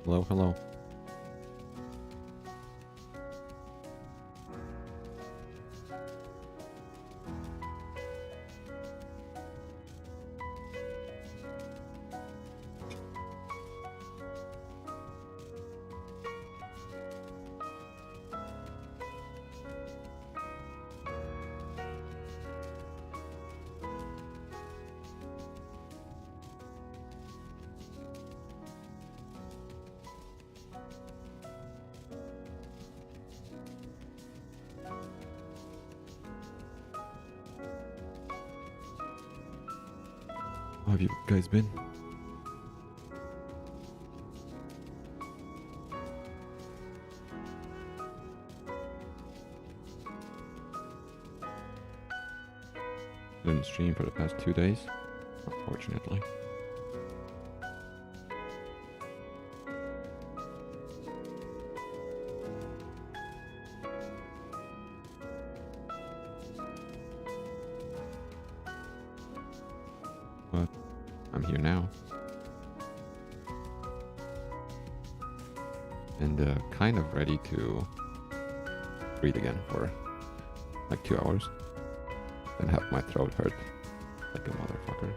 Hello, hello. How have you guys been? Didn't stream for the past 2 days, unfortunately. But I'm here now. And kind of ready to breathe again for like 2 hours. Then have my throat hurt like a motherfucker.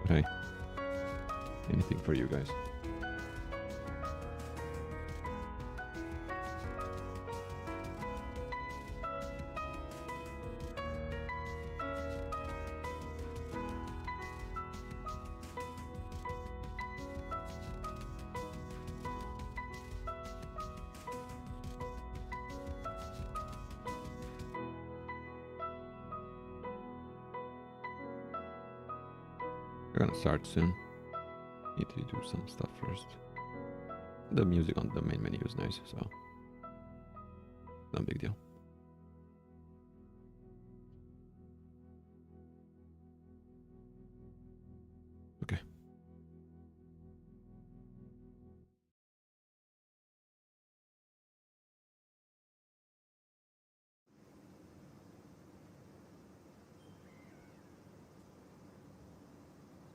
But hey, anything for you guys. We're gonna start soon. Need to do some stuff first. The music on the main menu is nice, so no big deal. Okay.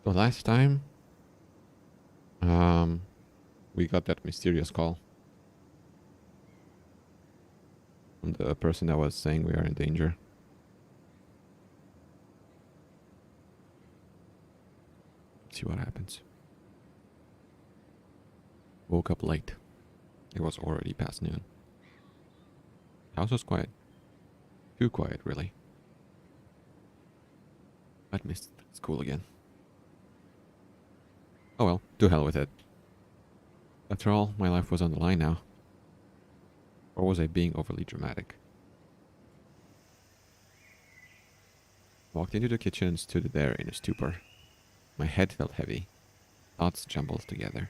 So last time, we got that mysterious call from the person that was saying we are in danger. Let's see what happens. Woke up late. It was already past noon. House was quiet. Too quiet, really. I'd missed school again. Oh well, to hell with it. After all, my life was on the line now. Or was I being overly dramatic? Walked into the kitchen and stood there in a stupor. My head felt heavy. Thoughts jumbled together.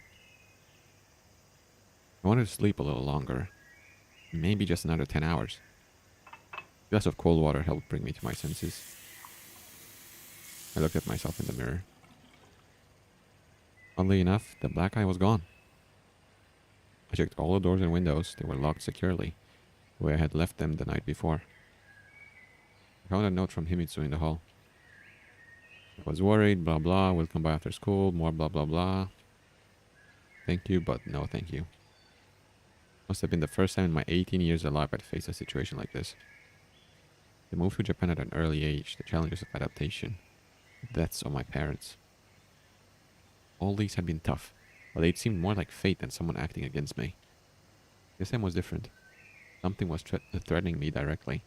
I wanted to sleep a little longer. Maybe just another 10 hours. A glass of cold water helped bring me to my senses. I looked at myself in the mirror. Oddly enough, the black eye was gone. I checked all the doors and windows. They were locked securely, the way I had left them the night before. I found a note from Himitsu in the hall. I was worried, blah blah, will come by after school, more blah blah blah. Thank you, but no thank you. Must have been the first time in my 18 years alive I'd faced a situation like this. They moved to Japan at an early age, the challenges of adaptation, the deaths of my parents. All these had been tough, but they'd seemed more like fate than someone acting against me. This time was different. Something was threatening me directly.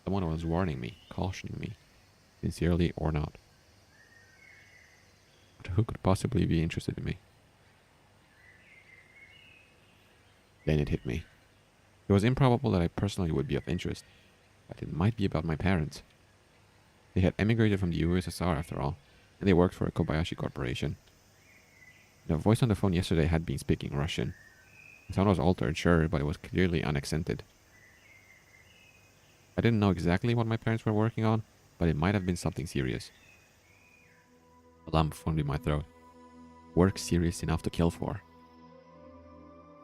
Someone was warning me, cautioning me, sincerely or not. But who could possibly be interested in me? Then it hit me. It was improbable that I personally would be of interest, but it might be about my parents. They had emigrated from the USSR after all, and they worked for a Kobayashi corporation. The voice on the phone yesterday had been speaking Russian. The sound was altered, sure, but it was clearly unaccented. I didn't know exactly what my parents were working on, but it might have been something serious. A lump formed in my throat. Work serious enough to kill for.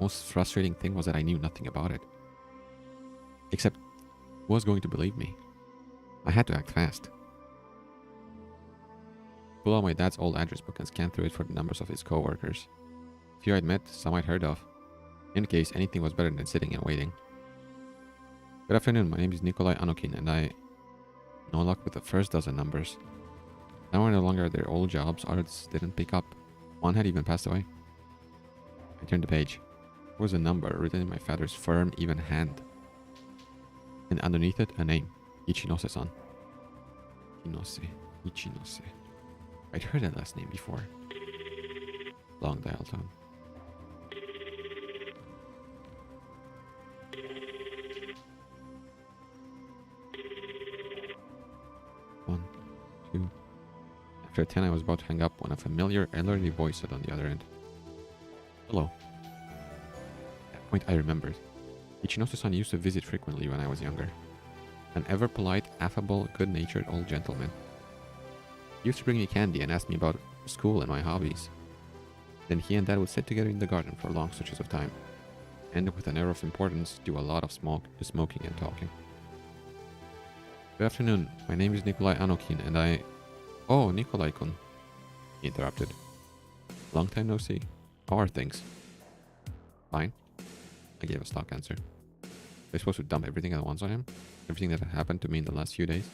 Most frustrating thing was that I knew nothing about it. Except, who was going to believe me? I had to act fast. Pull out my dad's old address book and scan through it for the numbers of his co-workers. A few I'd met, some I'd heard of. In any case, anything was better than sitting and waiting. Good afternoon, my name is Nikolai Anokin, and I... No luck with the first dozen numbers. Some were no longer at their old jobs, others didn't pick up. One had even passed away. I turned the page. There was a number written in my father's firm, even hand. And underneath it, a name. Ichinose-san. Ichinose. I'd heard that last name before. Long dial tone. One, two. After 10, I was about to hang up when a familiar elderly voice said on the other end. Hello. At that point, I remembered. Ichinose-san used to visit frequently when I was younger. An ever-polite, affable, good-natured old gentleman. He used to bring me candy and ask me about school and my hobbies. Then he and Dad would sit together in the garden for long stretches of time, and with an air of importance, do a lot of smoking and talking. Good afternoon, my name is Nikolai Anokin, and I... Oh, Nikolai-kun, he interrupted. Long time no see. How are things? Fine, I gave a stock answer. Was I supposed to dump everything at once on him? Everything that had happened to me in the last few days?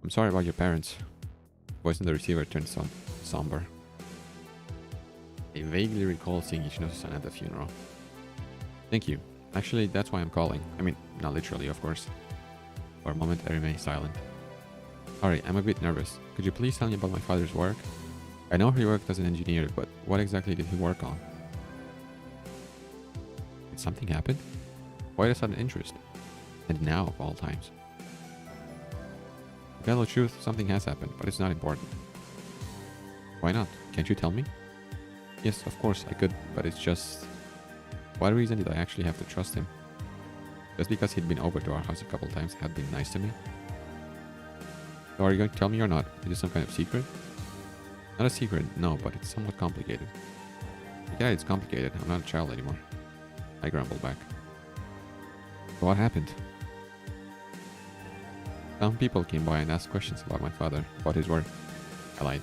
I'm sorry about your parents. The voice in the receiver turned somber. I vaguely recall seeing Ichinose-san at the funeral. Thank you. Actually, that's why I'm calling. I mean, not literally, of course. For a moment, I remained silent. Sorry, I'm a bit nervous. Could you please tell me about my father's work? I know he worked as an engineer, but what exactly did he work on? Did something happen? Why the sudden interest? And now, of all times. To tell the truth, something has happened, but it's not important. Why not? Can't you tell me? Yes, of course I could, but it's just... What reason did I actually have to trust him? Just because he'd been over to our house a couple times had been nice to me? So are you going to tell me or not? Is it some kind of secret? Not a secret, no, but it's somewhat complicated. Yeah, it's complicated. I'm not a child anymore. I grumbled back. So what happened? Some people came by and asked questions about my father, about his work. I lied.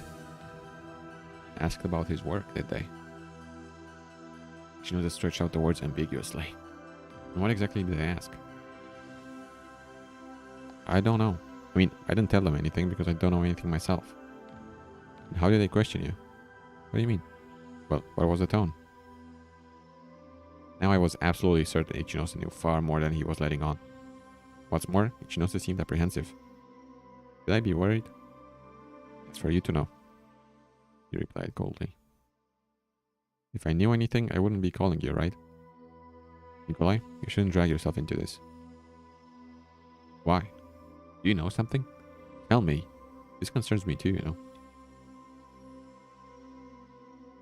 Asked about his work, did they? Shinoda stretched out the words ambiguously. And what exactly did they ask? I don't know. I mean, I didn't tell them anything because I don't know anything myself. And how did they question you? What do you mean? Well, what was the tone? Now I was absolutely certain Ichinose knew far more than he was letting on. What's more, Ichinose seemed apprehensive. Should I be worried? That's for you to know, he replied coldly. If I knew anything, I wouldn't be calling you, right? Nikolai, you shouldn't drag yourself into this. Why? Do you know something? Tell me. This concerns me too, you know.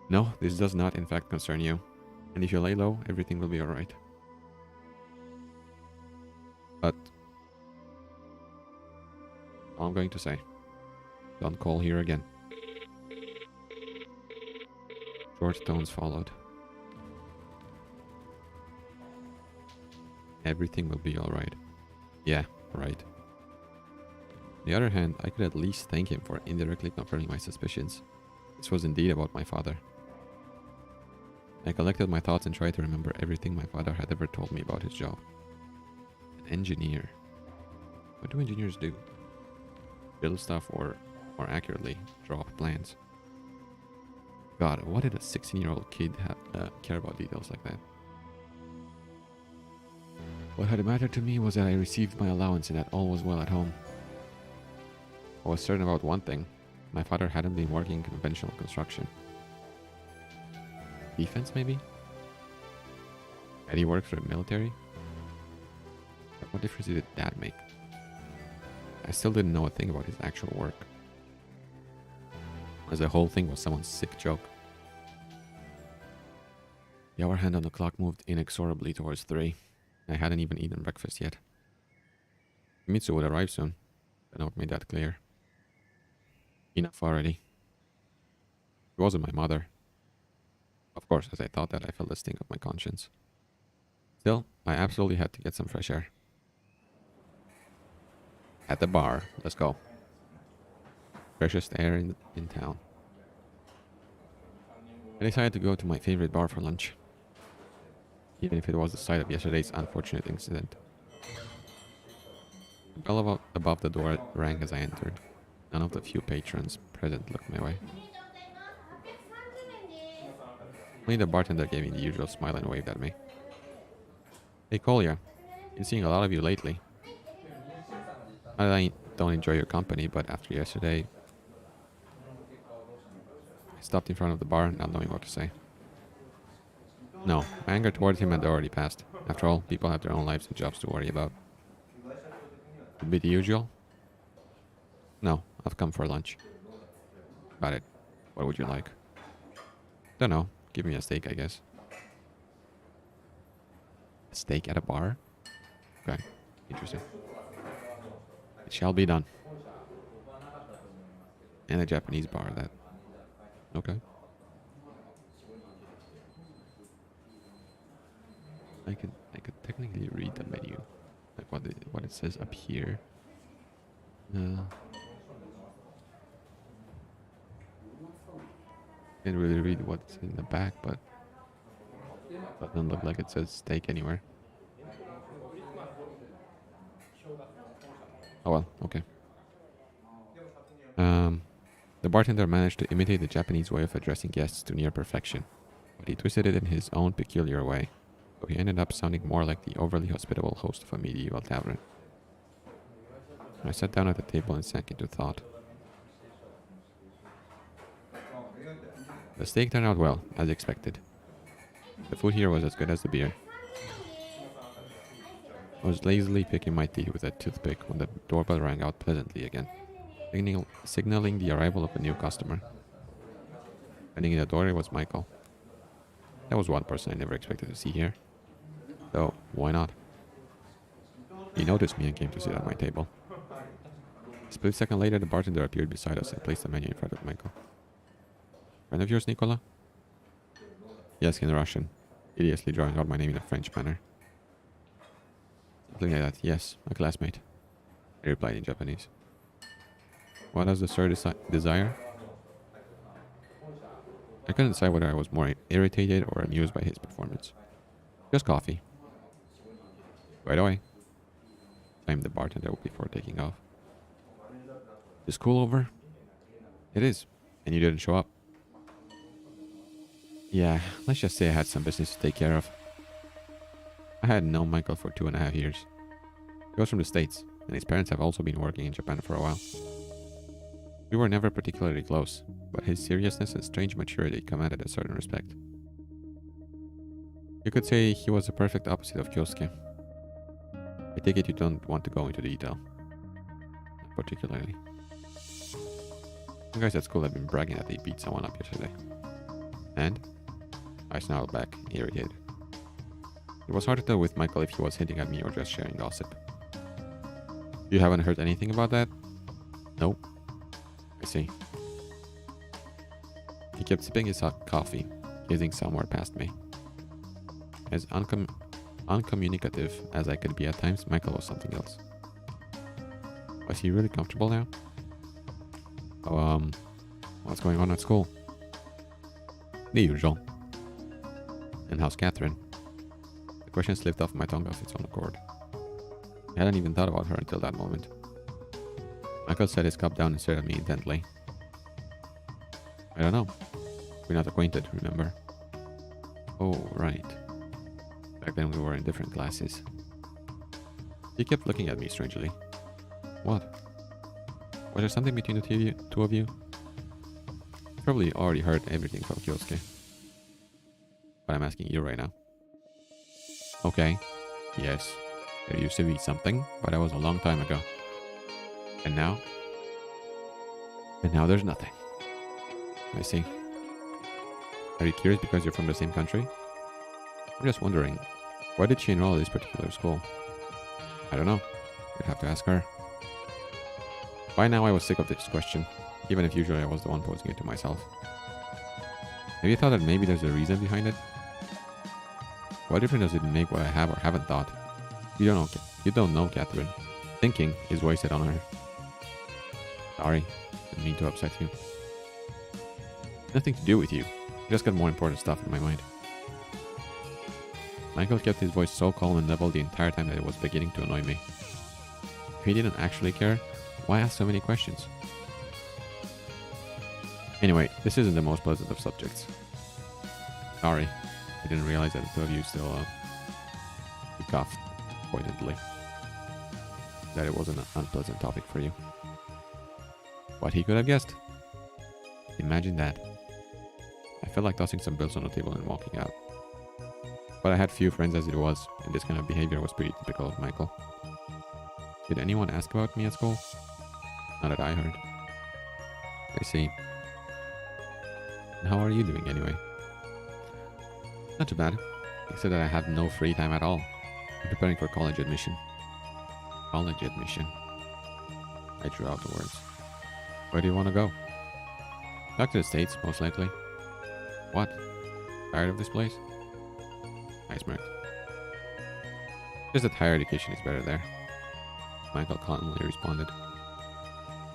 No, this does not in fact concern you. And if you lay low, everything will be alright. But... all I'm going to say. Don't call here again. Short tones followed. Everything will be alright. Yeah, right. On the other hand, I could at least thank him for indirectly confirming my suspicions. This was indeed about my father. I collected my thoughts and tried to remember everything my father had ever told me about his job. An engineer. What do engineers do? Build stuff or, more accurately, draw up plans. God, what did a 16-year-old kid care about details like that? What had mattered to me was that I received my allowance and that all was well at home. I was certain about one thing. My father hadn't been working in conventional construction. Defense, maybe? Had he worked for the military? But what difference did that make? I still didn't know a thing about his actual work. As the whole thing was someone's sick joke. The hour hand on the clock moved inexorably towards 3. I hadn't even eaten breakfast yet. Mitsu would arrive soon. The note made that clear. Enough already. It wasn't my mother. Of course, as I thought that, I felt the sting of my conscience. Still, I absolutely had to get some fresh air. At the bar. Let's go. Freshest air in town. I decided to go to my favorite bar for lunch. Even if it was the site of yesterday's unfortunate incident. The bell above the door rang as I entered. None of the few patrons present looked my way. Only the bartender gave me the usual smile and waved at me. Hey Kolya, been seeing a lot of you lately. I don't enjoy your company, but after yesterday, I stopped in front of the bar, not knowing what to say. No, my anger towards him had already passed. After all, people have their own lives and jobs to worry about. Would be the usual? No, I've come for lunch. Got it. What would you like? Don't know. Give me a steak, I guess. A steak at a bar? Okay, interesting. It shall be done. And a Japanese bar, that. Okay. I could technically read the menu, like what it says up here. Can't really read what's in the back, but doesn't look like it says steak anywhere. Oh well, okay. The bartender managed to imitate the Japanese way of addressing guests to near perfection, but he twisted it in his own peculiar way, so he ended up sounding more like the overly hospitable host of a medieval tavern. I sat down at the table and sank into thought. The steak turned out well, as expected. The food here was as good as the beer. I was lazily picking my teeth with a toothpick when the doorbell rang out pleasantly again, signaling the arrival of a new customer. Standing in the doorway was Michael. That was one person I never expected to see here. Though, why not? He noticed me and came to sit at my table. A split second later, the bartender appeared beside us and placed the menu in front of Michael. Friend of yours, Nicola? Yes, in Russian, hideously drawing out my name in a French manner. Something like that, yes, a classmate. I replied in Japanese. What does the sir desire? I couldn't decide whether I was more irritated or amused by his performance. Just coffee. Right away. Timed the bartender before taking off. Is school over? It is. And you didn't show up. Yeah, let's just say I had some business to take care of. I had known Michael for 2.5 years. He was from the States, and his parents have also been working in Japan for a while. We were never particularly close, but his seriousness and strange maturity commanded a certain respect. You could say he was the perfect opposite of Kyosuke. I take it you don't want to go into detail. Not particularly. You guys at school have been bragging that they beat someone up yesterday. And? I snarled back, irritated. It was hard to tell with Michael if he was hinting at me or just sharing gossip. You haven't heard anything about that? Nope. I see. He kept sipping his hot coffee, gazing somewhere past me. As uncommunicative as I could be at times, Michael was something else. Was he really comfortable now? Oh, what's going on at school? The usual. And how's Catherine? The question slipped off my tongue of its own accord. I hadn't even thought about her until that moment. Michael set his cup down and stared at me intently. I don't know. We're not acquainted, remember? Oh, right. Back then we were in different classes. He kept looking at me strangely. What? Was there something between the two of you? You probably already heard everything from Kyosuke. But I'm asking you right now. Okay. Yes. There used to be something, but that was a long time ago. And now? And now there's nothing. I see. Are you curious because you're from the same country? I'm just wondering, why did she enroll at this particular school? I don't know. You'd have to ask her. By now I was sick of this question, even if usually I was the one posing it to myself. Have you thought that maybe there's a reason behind it? What difference does it make what I have or haven't thought? You don't know, Catherine. Thinking is wasted on her. Sorry, didn't mean to upset you. Nothing to do with you. Just got more important stuff in my mind. Michael kept his voice so calm and level the entire time that it was beginning to annoy me. If he didn't actually care, why ask so many questions? Anyway, this isn't the most pleasant of subjects. Sorry, I didn't realize that the two of you still he coughed pointedly. That it was an unpleasant topic for you. What he could have guessed. Imagine that. I felt like tossing some bills on the table and walking out. But I had few friends as it was, and this kind of behavior was pretty typical of Michael. Did anyone ask about me at school? Not that I heard. I see. And how are you doing anyway? Not too bad, except that I have no free time at all. I'm preparing for college admission. College admission? I drew out the words. Where do you want to go? Back to the States, most likely. What? Tired of this place? I smirked. Just that higher education is better there. Michael calmly responded.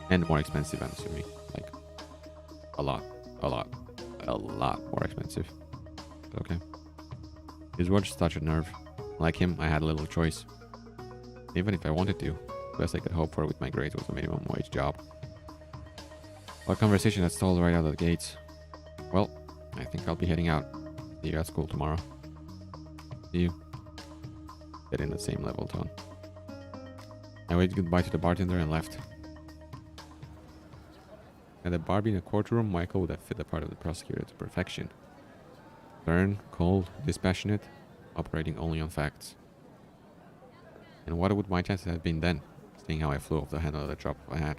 And more expensive, I'm assuming. Like, a lot more expensive. Okay. His words touched a nerve. Like him, I had a little choice. Even if I wanted to, the best I could hope for with my grades was a minimum wage job. Our conversation had stalled right out of the gates. Well, I think I'll be heading out. See you at school tomorrow. See you. Said in the same level tone. I waved goodbye to the bartender and left. Had the bar been a courtroom, Michael would have fit the part of the prosecutor to perfection. Stern, cold, dispassionate, operating only on facts. And what would my chances have been then, seeing how I flew off the handle of the drop of a hat?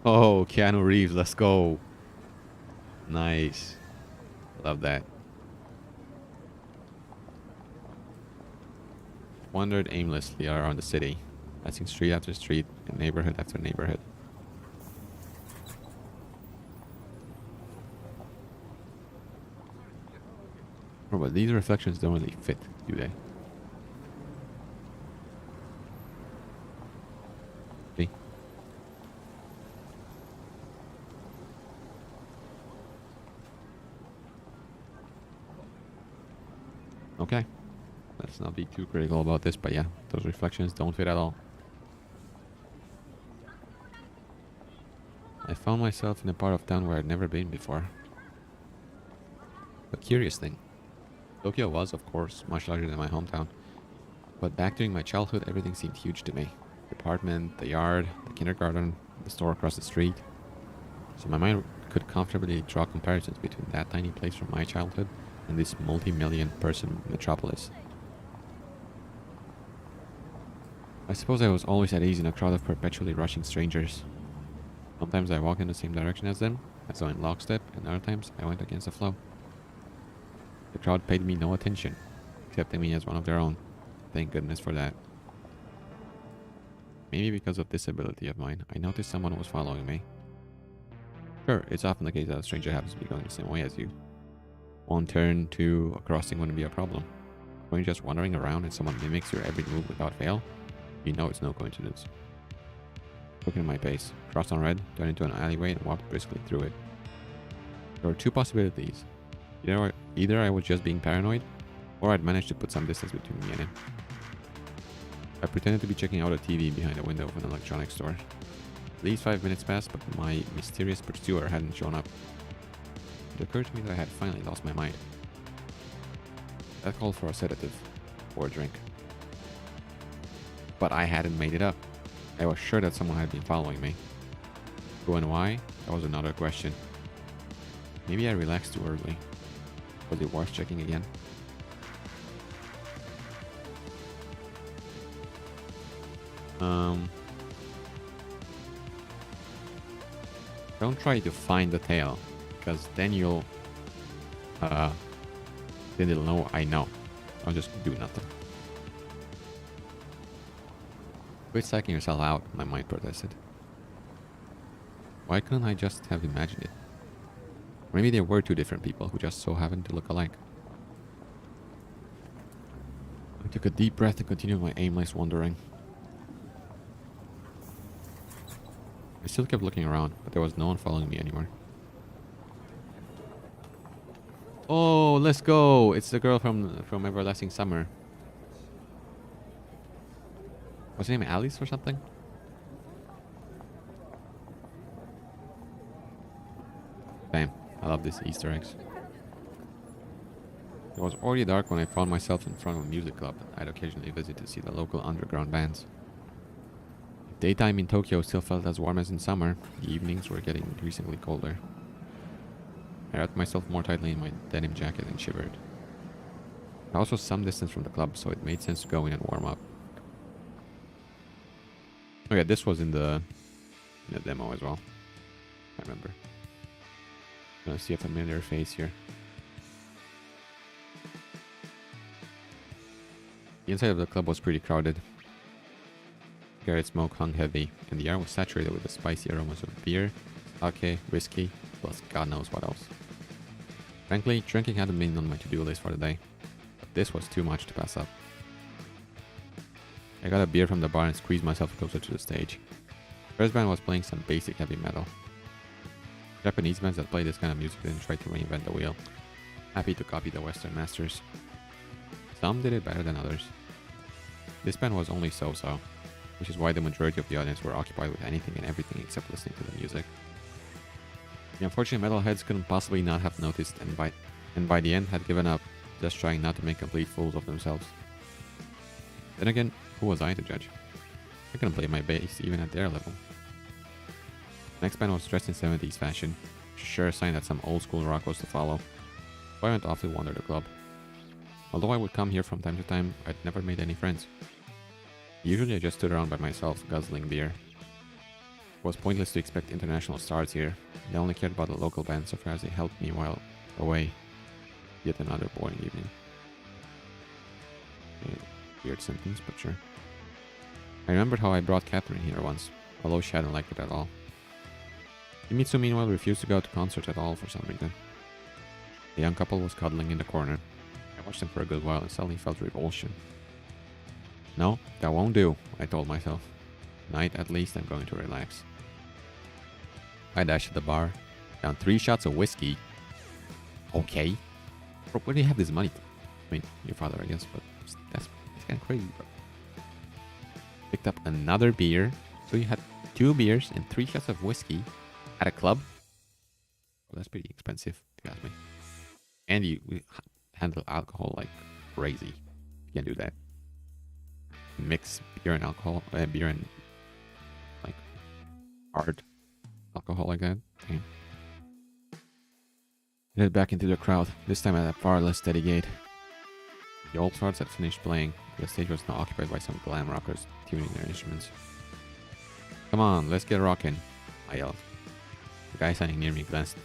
Oh, Keanu Reeves, let's go. Nice. Love that. Wandered aimlessly around the city, passing street after street and neighborhood after neighborhood. Oh, but these reflections don't really fit, do they? See? Okay. Let's not be too critical about this, but yeah, those reflections don't fit at all. I found myself in a part of town where I'd never been before. A curious thing. Tokyo was, of course, much larger than my hometown. But back during my childhood, everything seemed huge to me. The apartment, the yard, the kindergarten, the store across the street. So my mind could comfortably draw comparisons between that tiny place from my childhood and this multi-million person metropolis. I suppose I was always at ease in a crowd of perpetually rushing strangers. Sometimes I walked in the same direction as them, as though in lockstep, and other times I went against the flow. The crowd paid me no attention, accepting me as one of their own. Thank goodness for that. Maybe because of this ability of mine, I noticed someone was following me. Sure, it's often the case that a stranger happens to be going the same way as you. One turn, two, a crossing wouldn't be a problem. When you're just wandering around and someone mimics your every move without fail, you know it's no coincidence. Looking at my pace, crossed on red, turned into an alleyway and walked briskly through it. There were two possibilities. Either I was just being paranoid, or I'd managed to put some distance between me and him. I pretended to be checking out a TV behind the window of an electronics store. At least 5 minutes passed, but my mysterious pursuer hadn't shown up. It occurred to me that I had finally lost my mind. That called for a sedative, or a drink. But I hadn't made it up. I was sure that someone had been following me. Who and why? That was another question. Maybe I relaxed too early. Was it worth checking again? Don't try to find the tail, because then you'll then it'll know I know. I'll just do nothing. Quit psyching yourself out, my mind protested. Why couldn't I just have imagined it? Maybe there were two different people who just so happened to look alike. I took a deep breath and continued my aimless wandering. I still kept looking around, but there was no one following me anymore. Oh, let's go! It's the girl from Everlasting Summer. What's her name? Alice or something? Damn, I love these Easter eggs. It was already dark when I found myself in front of a music club I'd occasionally visit to see the local underground bands. If daytime in Tokyo still felt as warm as in summer, the evenings were getting increasingly colder. I wrapped myself more tightly in my denim jacket and shivered. I was also some distance from the club, so it made sense to go in and warm up. Oh yeah, this was in the demo as well. I remember. I see a familiar face here. The inside of the club was pretty crowded. Cigarette smoke hung heavy, and the air was saturated with the spicy aromas of beer, sake, whiskey, plus God knows what else. Frankly, drinking hadn't been on my to-do list for the day, but this was too much to pass up. I got a beer from the bar and squeezed myself closer to the stage. The first band was playing some basic heavy metal. Japanese bands that play this kind of music didn't try to reinvent the wheel, happy to copy the Western masters. Some did it better than others. This band was only so-so, which is why the majority of the audience were occupied with anything and everything except listening to the music. The unfortunate metalheads couldn't possibly not have noticed, and by the end had given up, just trying not to make complete fools of themselves. Then again, who was I to judge? I couldn't play my bass even at their level. The next band was dressed in 70s fashion, which is sure a sign that some old school rock was to follow, so I went off to wander the club. Although I would come here from time to time, I'd never made any friends. Usually I just stood around by myself, guzzling beer. It was pointless to expect international stars here. They only cared about the local band so far as they helped me while away. Yet another boring evening. Weird sentence, but sure. I remembered how I brought Catherine here once, although she hadn't liked it at all. Himitsu meanwhile refused to go to concerts at all for some reason. The young couple was cuddling in the corner. I watched them for a good while and suddenly felt revulsion. No, that won't do, I told myself. Tonight, at least, I'm going to relax. I dashed to the bar, down 3 shots of whiskey. Okay. Bro, where do you have this money from? I mean, your father, I guess, but that's kind of crazy, bro. Picked up another beer. So you had 2 beers and 3 shots of whiskey at a club? Well, that's pretty expensive, if you ask me. And you handle alcohol like crazy. You can't do that. Mix beer and alcohol, beer and like hard alcohol like that. Damn. Headed back into the crowd, this time at a far less steady gait. The old farts had finished playing. The stage was now occupied by some glam rockers tuning their instruments. Come on, let's get rockin', I yelled. The guy standing near me glanced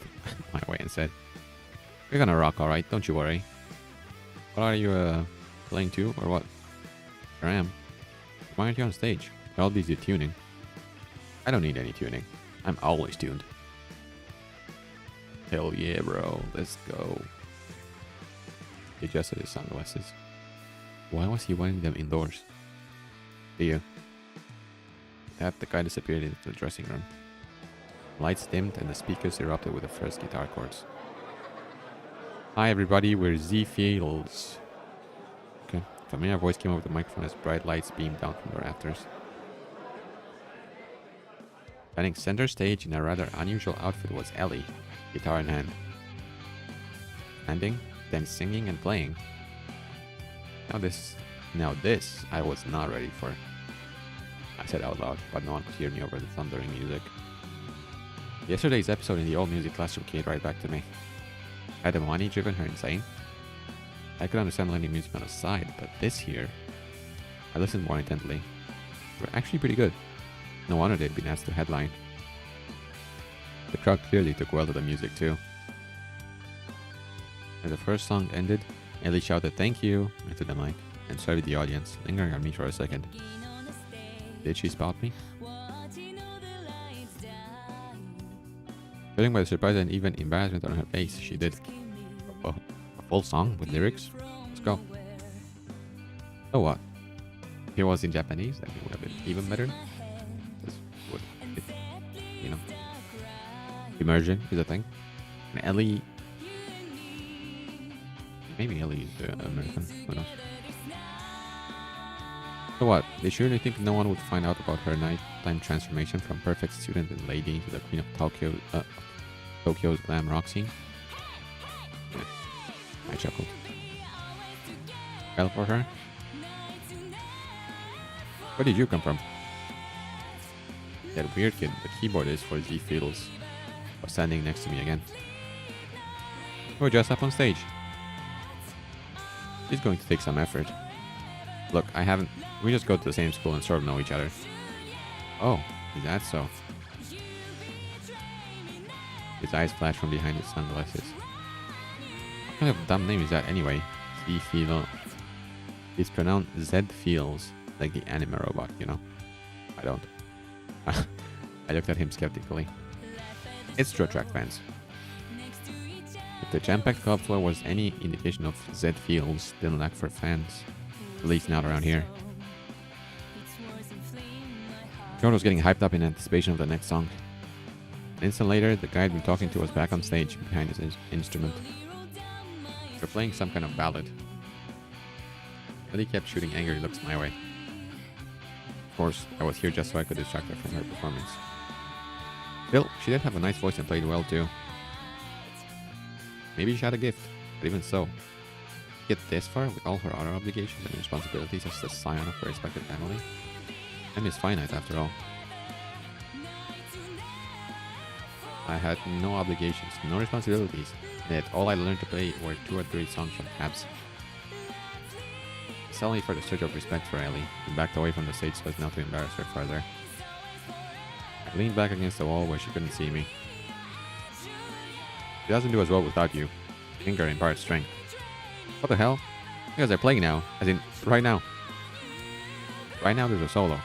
my way and said, "We're gonna rock, alright, don't you worry." What are you, playing too, or what? Sure am. Why aren't you on stage? All these you tuning. I don't need any tuning. I'm always tuned. Hell yeah, bro. Let's go. He adjusted his sunglasses. Why was he wearing them indoors? See you. That the guy disappeared into the dressing room. Lights dimmed and the speakers erupted with the first guitar chords. Hi everybody, we're Z Fields. Okay, a familiar voice came over the microphone as bright lights beamed down from the rafters. Standing center stage in a rather unusual outfit was Ellie, guitar in hand. Standing, then singing and playing. Now this I was not ready for. I said out loud, but no one could hear me over the thundering music. Yesterday's episode in the old music classroom came right back to me. Had the money driven her insane? I could understand lending music on the side, but this here... I listened more intently. They were actually pretty good. No wonder they'd been asked to headline. The crowd clearly took well to the music too. As the first song ended, Ellie shouted "thank you" into the mic and surveyed the audience, lingering on me for a second. Did she spot me? Judging by the surprise and even embarrassment on her face, she did a full song with lyrics. Let's go. So what? If it was in Japanese, then it would have been even better. This would, it, you know, immersion is a thing. And Ellie, maybe Ellie is American. Who knows? So what? They surely think no one would find out about her nighttime transformation from perfect student and lady into the queen of Tokyo's glam rock scene. Yeah, I chuckled. Well for her. Where did you come from? That weird kid, the keyboardist for Z Fields, was standing next to me again. We're just up on stage. She's going to take some effort. Look, we just go to the same school and sort of know each other. Oh, is that so? His eyes flashed from behind his sunglasses. What kind of dumb name is that anyway? Z Fields. It's pronounced Z Fields, like the anime robot, you know? I don't. I looked at him skeptically. It's True Track fans. If the jam-packed club floor was any indication of Z Fields, didn't lack for fans. At least not around here. Jordan was getting hyped up in anticipation of the next song. An instant later, the guy I'd been talking to was back on stage behind his instrument. They're playing some kind of ballad. But he kept shooting angry looks my way. Of course, I was here just so I could distract her from her performance. Still, she did have a nice voice and played well too. Maybe she had a gift, but even so, get this far with all her other obligations and responsibilities as the scion of her respected family? And is finite after all. I had no obligations, no responsibilities, and yet all I learned to play were 2 or 3 songs from tabs. Suddenly for the surge of respect for Ellie, and backed away from the stage so as not to embarrass her further. I leaned back against the wall where she couldn't see me. She doesn't do as well without you. Anger imparts strength. What the hell? You guys are playing now, as in, right now. Right now there's a solo.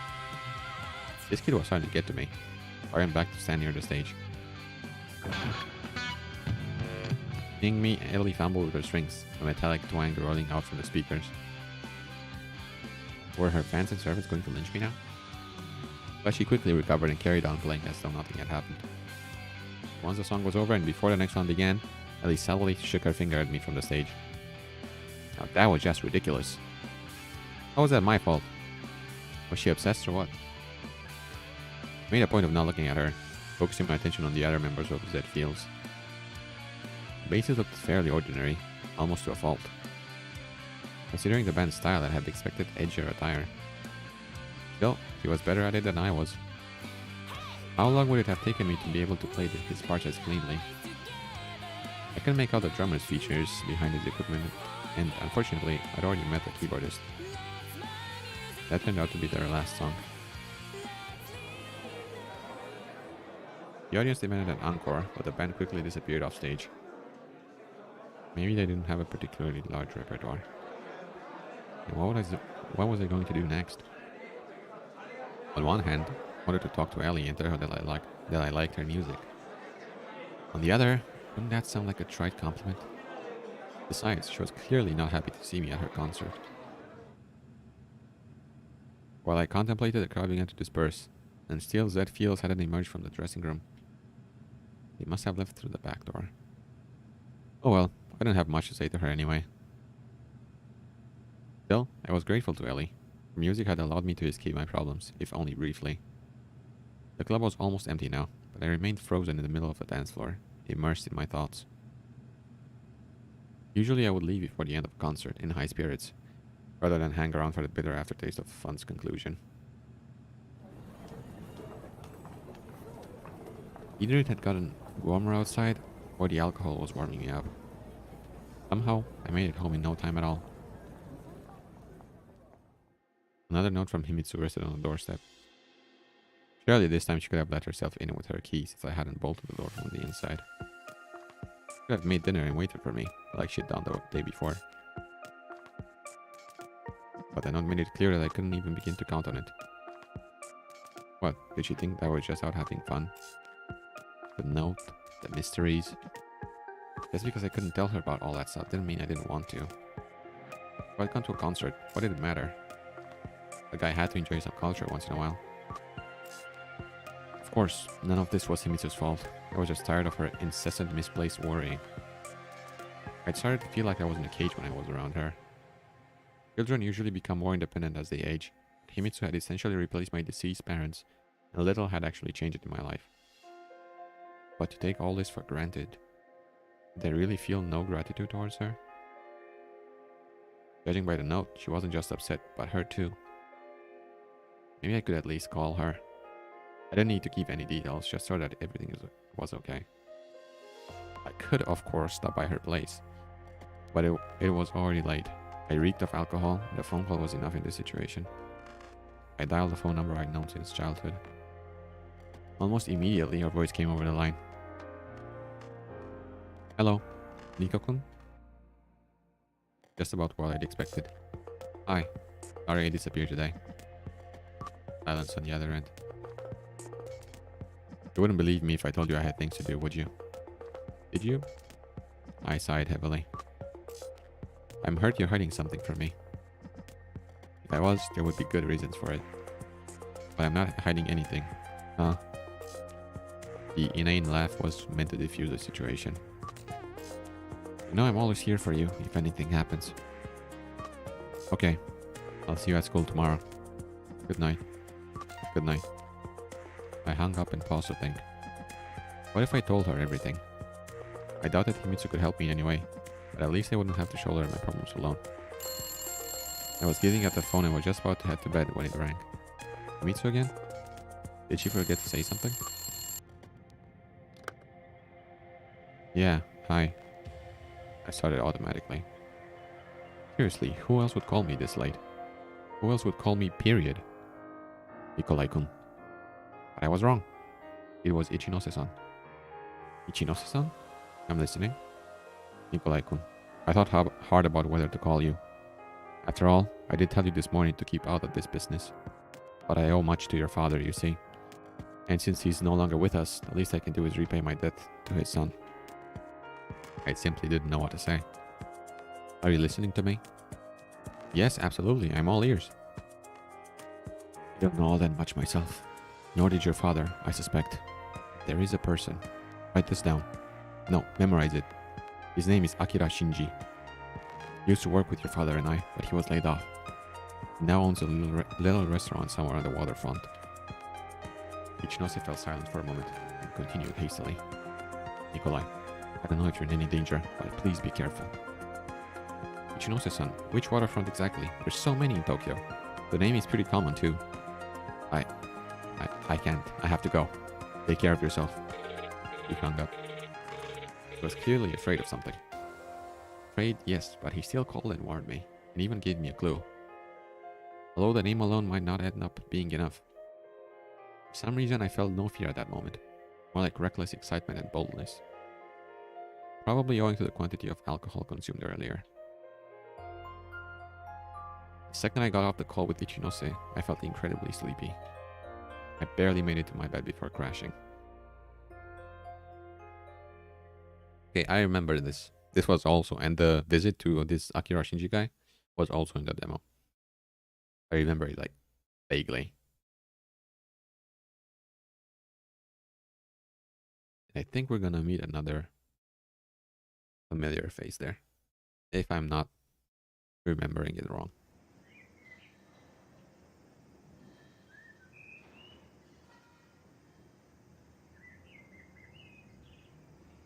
This kid was starting to get to me. I ran back to stand near the stage. Seeing me, Ellie fumbled with her strings, a metallic twang rolling out from the speakers. Were her fans and servants going to lynch me now? But she quickly recovered and carried on playing as though nothing had happened. Once the song was over and before the next one began, Ellie subtly shook her finger at me from the stage. Now that was just ridiculous. How was that my fault? Was she obsessed or what? I made a point of not looking at her, focusing my attention on the other members of Z Fields. The basses looked fairly ordinary, almost to a fault. Considering the band's style, I'd have expected edgier attire. Still, he was better at it than I was. How long would it have taken me to be able to play his parts as cleanly? I couldn't make out the drummer's features behind his equipment, and unfortunately, I'd already met the keyboardist. That turned out to be their last song. The audience demanded an encore, but the band quickly disappeared off stage. Maybe they didn't have a particularly large repertoire. And what was I going to do next? On one hand, I wanted to talk to Ellie and tell her that I liked her music. On the other, wouldn't that sound like a trite compliment? Besides, she was clearly not happy to see me at her concert. While I contemplated, the crowd began to disperse, and still Z Fields hadn't emerged from the dressing room. He must have left through the back door. Oh well, I didn't have much to say to her anyway. Still, I was grateful to Ellie. Her music had allowed me to escape my problems, if only briefly. The club was almost empty now, but I remained frozen in the middle of the dance floor, immersed in my thoughts. Usually I would leave before the end of a concert in high spirits, rather than hang around for the bitter aftertaste of fun's conclusion. Either it had gotten warmer outside, or the alcohol was warming me up. Somehow, I made it home in no time at all. Another note from Himitsu rested on the doorstep. Surely this time she could have let herself in with her key since I hadn't bolted the door from the inside. She could have made dinner and waited for me, like she'd done the day before. But the note made it clear that I couldn't even begin to count on it. What, did she think that I was just out having fun? The note the mysteries. Just because I couldn't tell her about all that stuff didn't mean I didn't want to. If I'd gone to a concert, what did it matter? The guy had to enjoy some culture once in a while. Of course, none of this was Himitsu's fault. I was just tired of her incessant misplaced worrying. I'd started to feel like I was in a cage when I was around her. Children usually become more independent as they age. Himitsu had essentially replaced my deceased parents, and little had actually changed in my life. But to take all this for granted, did I really feel no gratitude towards her? Judging by the note, she wasn't just upset, but hurt too. Maybe I could at least call her. I didn't need to give any details, just so that everything was okay. I could, of course, stop by her place, but it was already late. I reeked of alcohol, and the phone call was enough in this situation. I dialed the phone number I'd known since childhood. Almost immediately, her voice came over the line. Hello, Nico-kun? Just about what I'd expected. Hi, sorry I disappeared today. Silence on the other end. You wouldn't believe me if I told you I had things to do, would you? Did you? I sighed heavily. I'm hurt you're hiding something from me. If I was, there would be good reasons for it. But I'm not hiding anything. Huh? The inane laugh was meant to defuse the situation. You know I'm always here for you if anything happens. Okay. I'll see you at school tomorrow. Good night. Good night. I hung up and paused to think. What if I told her everything? I doubted Himitsu could help me in any way, but at least I wouldn't have to shoulder my problems alone. I was giving up the phone and was just about to head to bed when it rang. Himitsu again? Did she forget to say something? Yeah, hi. I started automatically. Seriously, who else would call me this late? Who else would call me, period? Nikolai-kun. But I was wrong. It was Ichinose-san. Ichinose-san? I'm listening. Nikolai-kun. I thought hard about whether to call you. After all, I did tell you this morning to keep out of this business. But I owe much to your father, you see. And since he's no longer with us, the least I can do is repay my debt to his son. I simply didn't know what to say. Are you listening to me? Yes, absolutely. I'm all ears. I don't know all that much myself. Nor did your father, I suspect. There is a person. Write this down. No, memorize it. His name is Akira Shinji. He used to work with your father and I, but he was laid off. He now owns a little restaurant somewhere on the waterfront. Ichinose fell silent for a moment and continued hastily. Nikolai, I don't know if you're in any danger, but please be careful. Ichinose-san, which waterfront exactly? There's so many in Tokyo. The name is pretty common too. I can't. I have to go. Take care of yourself. He hung up. He was clearly afraid of something. Afraid, yes, but he still called and warned me, and even gave me a clue. Although the name alone might not end up being enough. For some reason, I felt no fear at that moment, more like reckless excitement and boldness. Probably owing to the quantity of alcohol consumed earlier. The second I got off the call with Ichinose, I felt incredibly sleepy. I barely made it to my bed before crashing. Okay, I remember this. This was also, and the visit to this Akira Shinji guy was also in the demo. I remember it like vaguely. I think we're gonna meet another familiar face there, if I'm not remembering it wrong.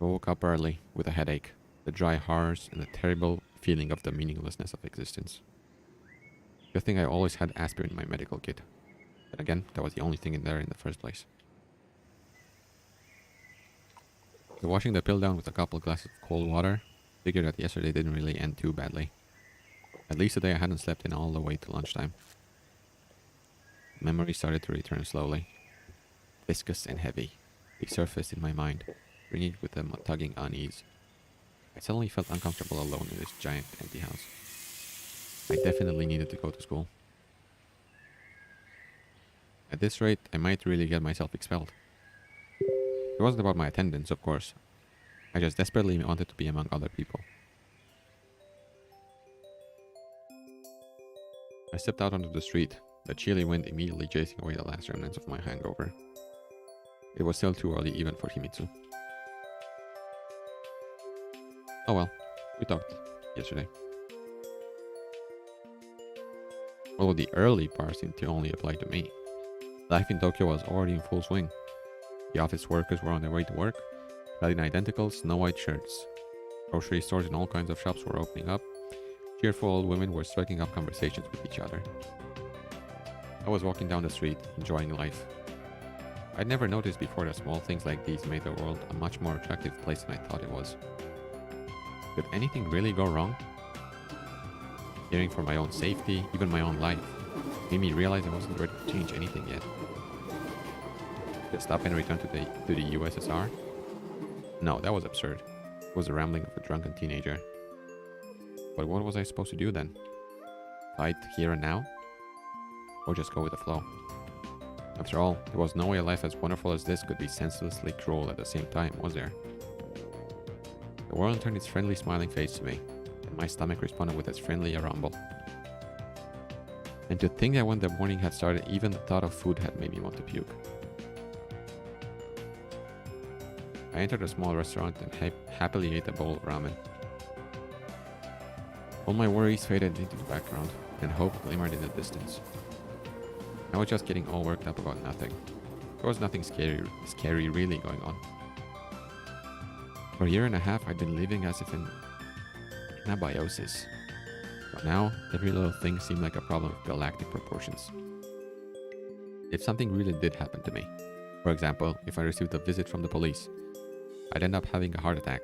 I woke up early with a headache, the dry horrors, and the terrible feeling of the meaninglessness of existence. Good thing I always had aspirin in my medical kit. But again, that was the only thing in there in the first place. So washing the pill down with a couple glasses of cold water, figured that yesterday didn't really end too badly. At least today I hadn't slept in all the way to lunchtime. Memory started to return slowly. Viscous and heavy, they surfaced in my mind, ringing with a tugging unease. I suddenly felt uncomfortable alone in this giant empty house. I definitely needed to go to school. At this rate, I might really get myself expelled. It wasn't about my attendance, of course. I just desperately wanted to be among other people. I stepped out onto the street, the chilly wind immediately chasing away the last remnants of my hangover. It was still too early even for Himitsu. Oh well, we talked yesterday. Although the early part seemed to only apply to me. Life in Tokyo was already in full swing. The office workers were on their way to work, clad in identical snow-white shirts. Grocery stores and all kinds of shops were opening up. Cheerful old women were striking up conversations with each other. I was walking down the street, enjoying life. I'd never noticed before that small things like these made the world a much more attractive place than I thought it was. Could anything really go wrong? Fearing for my own safety, even my own life, made me realize I wasn't ready to change anything yet. To stop and return to the USSR? No, that was absurd. It was the rambling of a drunken teenager. But what was I supposed to do then? Fight here and now? Or just go with the flow? After all, there was no way a life as wonderful as this could be senselessly cruel at the same time, was there? The world turned its friendly smiling face to me, and my stomach responded with its friendly rumble. And to think that when the morning had started, even the thought of food had made me want to puke. I entered a small restaurant and happily ate a bowl of ramen. All my worries faded into the background, and hope glimmered in the distance. I was just getting all worked up about nothing. There was nothing scary really going on. For a year and a half, I'd been living as if in anabiosis. But now, every little thing seemed like a problem of galactic proportions. If something really did happen to me, for example, if I received a visit from the police, I'd end up having a heart attack.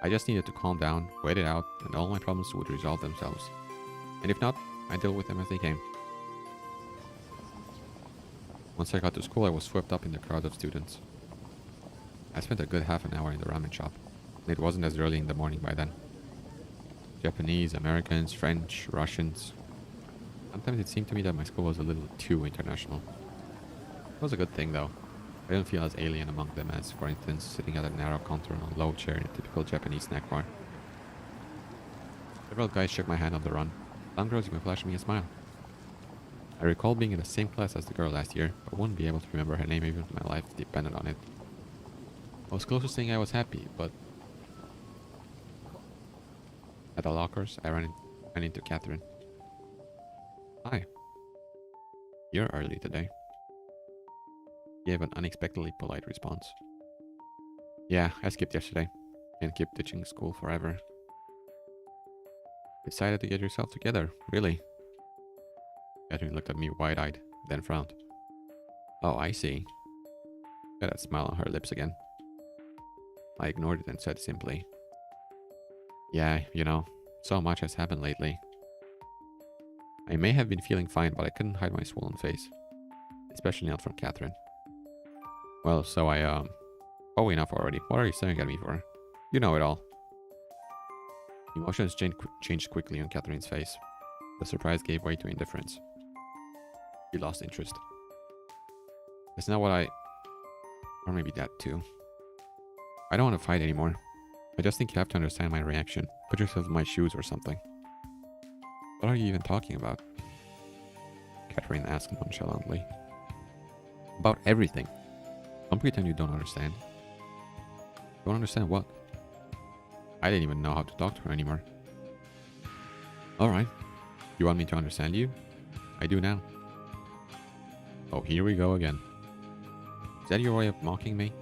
I just needed to calm down, wait it out, and all my problems would resolve themselves. And if not, I'd deal with them as they came. Once I got to school, I was swept up in the crowd of students. I spent a good half an hour in the ramen shop. It wasn't as early in the morning by then. Japanese, Americans, French, Russians. Sometimes it seemed to me that my school was a little too international. It was a good thing though. I didn't feel as alien among them as, for instance, sitting at a narrow counter on a low chair in a typical Japanese snack bar. Several guys shook my hand on the run. Some girls even flashed me a smile. I recall being in the same class as the girl last year, but wouldn't be able to remember her name even if my life depended on it. I was close to saying I was happy, but at the lockers, I ran into Catherine. Hi. You're early today. He gave an unexpectedly polite response. Yeah, I skipped yesterday. Can't keep ditching school forever. Decided to get yourself together, really? Catherine looked at me wide-eyed, then frowned. Oh, I see. Got that smile on her lips again. I ignored it and said simply, yeah, you know, so much has happened lately. I may have been feeling fine, but I couldn't hide my swollen face. Especially not from Catherine. Well, so oh, enough already. What are you staring at me for? You know it all. Emotions changed quickly on Catherine's face. The surprise gave way to indifference. She lost interest. That's not what or maybe that too. I don't want to fight anymore. I just think you have to understand my reaction. Put yourself in my shoes or something. What are you even talking about? Catherine asked nonchalantly. About everything. Don't pretend you don't understand. Don't understand what? I didn't even know how to talk to her anymore. Alright. You want me to understand you? I do now. Oh, here we go again. Is that your way of mocking me?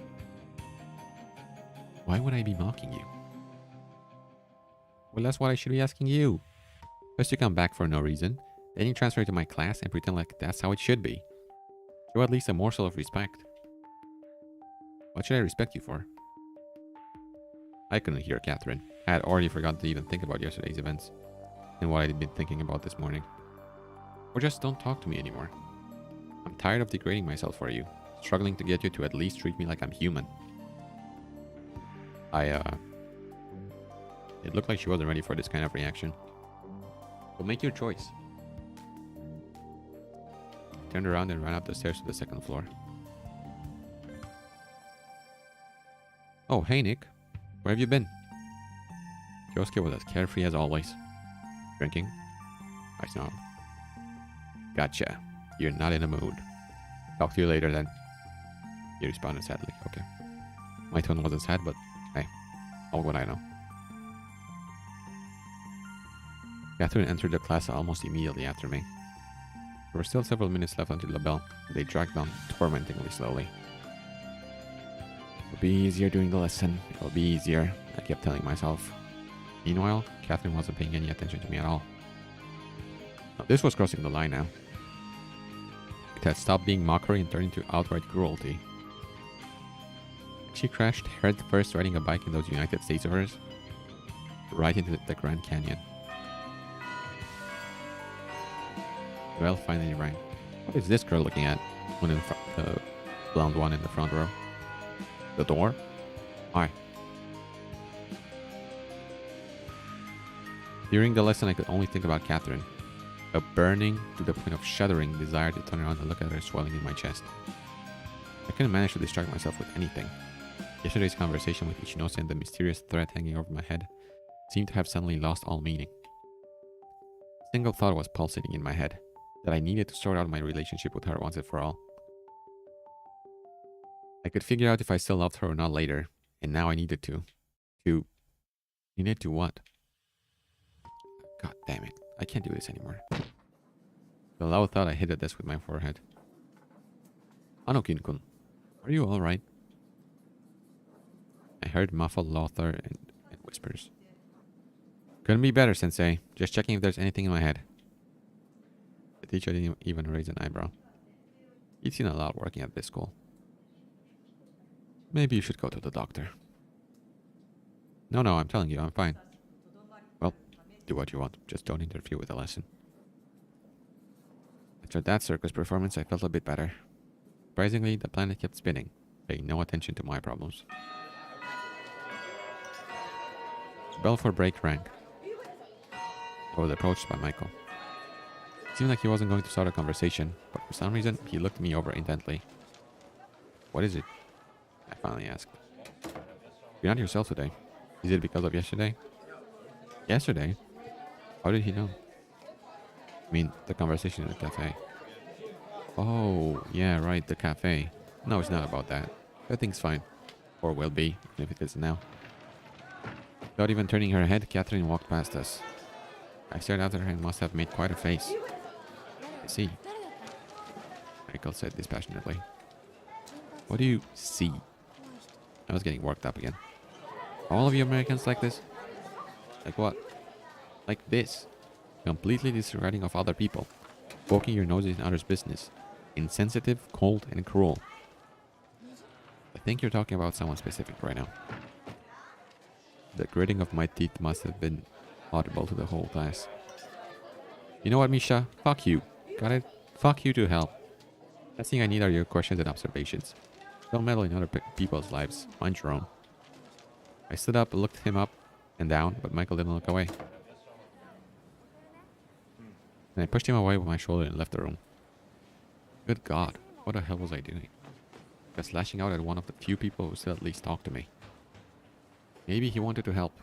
Why would I be mocking you? Well, that's what I should be asking you. First you come back for no reason, then you transfer to my class and pretend like that's how it should be. Show at least a morsel of respect. What should I respect you for? I couldn't hear Catherine. I had already forgotten to even think about yesterday's events and what I'd been thinking about this morning. Or just don't talk to me anymore. I'm tired of degrading myself for you, struggling to get you to at least treat me like I'm human. It looked like she wasn't ready for this kind of reaction. Well, make your choice. I turned around and ran up the stairs to the second floor. Oh, hey Nick. Where have you been? Kyosuke was as carefree as always. Drinking? I snarled. Gotcha. You're not in a mood. Talk to you later then. He responded sadly. Okay. My tone wasn't sad, but hey, all what I know. Catherine entered the class almost immediately after me. There were still several minutes left until the bell, but they dragged on tormentingly slowly. It'll be easier during the lesson. It'll be easier, I kept telling myself. Meanwhile, Catherine wasn't paying any attention to me at all. Now, this was crossing the line now. It had stopped being mockery and turned into outright cruelty. She crashed head first riding a bike in those United States of hers, right into the Grand Canyon. The bell finally rang. What is this girl looking at? One in the front, the blonde one in the front row. The door? Why? During the lesson, I could only think about Catherine. A burning, to the point of shuddering, desire to turn around and look at her swelling in my chest. I couldn't manage to distract myself with anything. Yesterday's conversation with Ichinose and the mysterious threat hanging over my head seemed to have suddenly lost all meaning. A single thought was pulsating in my head, that I needed to sort out my relationship with her once and for all. I could figure out if I still loved her or not later, and now I needed to. Needed to what? God damn it, I can't do this anymore. The loud thought I hit the desk with my forehead. Anokin-kun, are you alright? I heard muffled laughter and whispers. Couldn't be better, Sensei. Just checking if there's anything in my head. The teacher didn't even raise an eyebrow. He'd seen a lot working at this school. Maybe you should go to the doctor. No, I'm telling you, I'm fine. Well, do what you want. Just don't interfere with the lesson. After that circus performance, I felt a bit better. Surprisingly, the planet kept spinning, paying no attention to my problems. The bell for break rang. I was approached by Michael. It seemed like he wasn't going to start a conversation, but for some reason, he looked me over intently. What is it? I finally asked. You're not yourself today. Is it because of yesterday? Yesterday? How did he know? I mean, the conversation in the cafe. Oh, yeah, right, the cafe. No, it's not about that. Everything's fine. Or will be, even if it isn't now. Without even turning her head, Catherine walked past us. I stared after her and must have made quite a face. I see. Michael said dispassionately. What do you see? I was getting worked up again. All of you Americans like this? Like what? Like this. Completely disregarding of other people. Poking your nose in others' business. Insensitive, cold, and cruel. I think you're talking about someone specific right now. The gritting of my teeth must have been audible to the whole class. You know what, Misha? Fuck you. Got it? Fuck you to hell. Last thing I need are your questions and observations. Don't meddle in other people's lives. Mind your own. I stood up, looked him up and down, but Michael didn't look away. And I pushed him away with my shoulder and left the room. Good God, what the hell was I doing? Just lashing out at one of the few people who still at least talked to me. Maybe he wanted to help.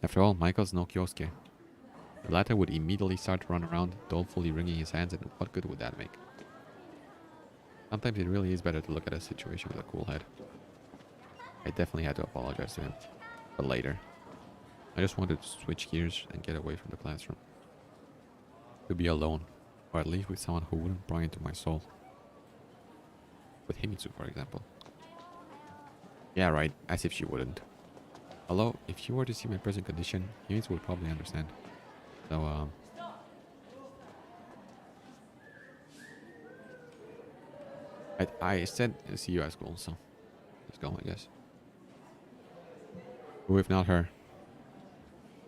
After all, Michael's no Kyosuke. The latter would immediately start to run around, dolefully wringing his hands, and what good would that make? Sometimes it really is better to look at a situation with a cool head. I definitely had to apologize to him, but later. I just wanted to switch gears and get away from the classroom. To be alone, or at least with someone who wouldn't pry into my soul. With Himitsu, for example. Yeah, right, as if she wouldn't. Although, if she were to see my present condition, Himitsu would probably understand. So, I said see you at school, so let's go, I guess. Who if not her?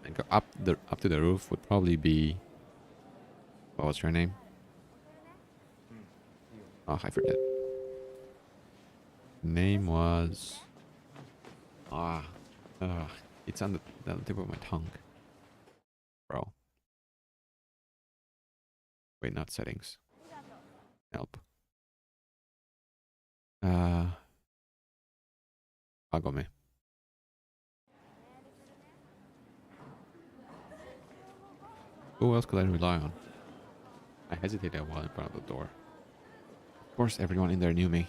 And go up to the roof would probably be. What was her name? Oh, I forget. Name was. It's on the tip of my tongue, bro. Wait, not settings. Help. Agome. Who else could I rely on? I hesitated a while in front of the door. Of course, everyone in there knew me.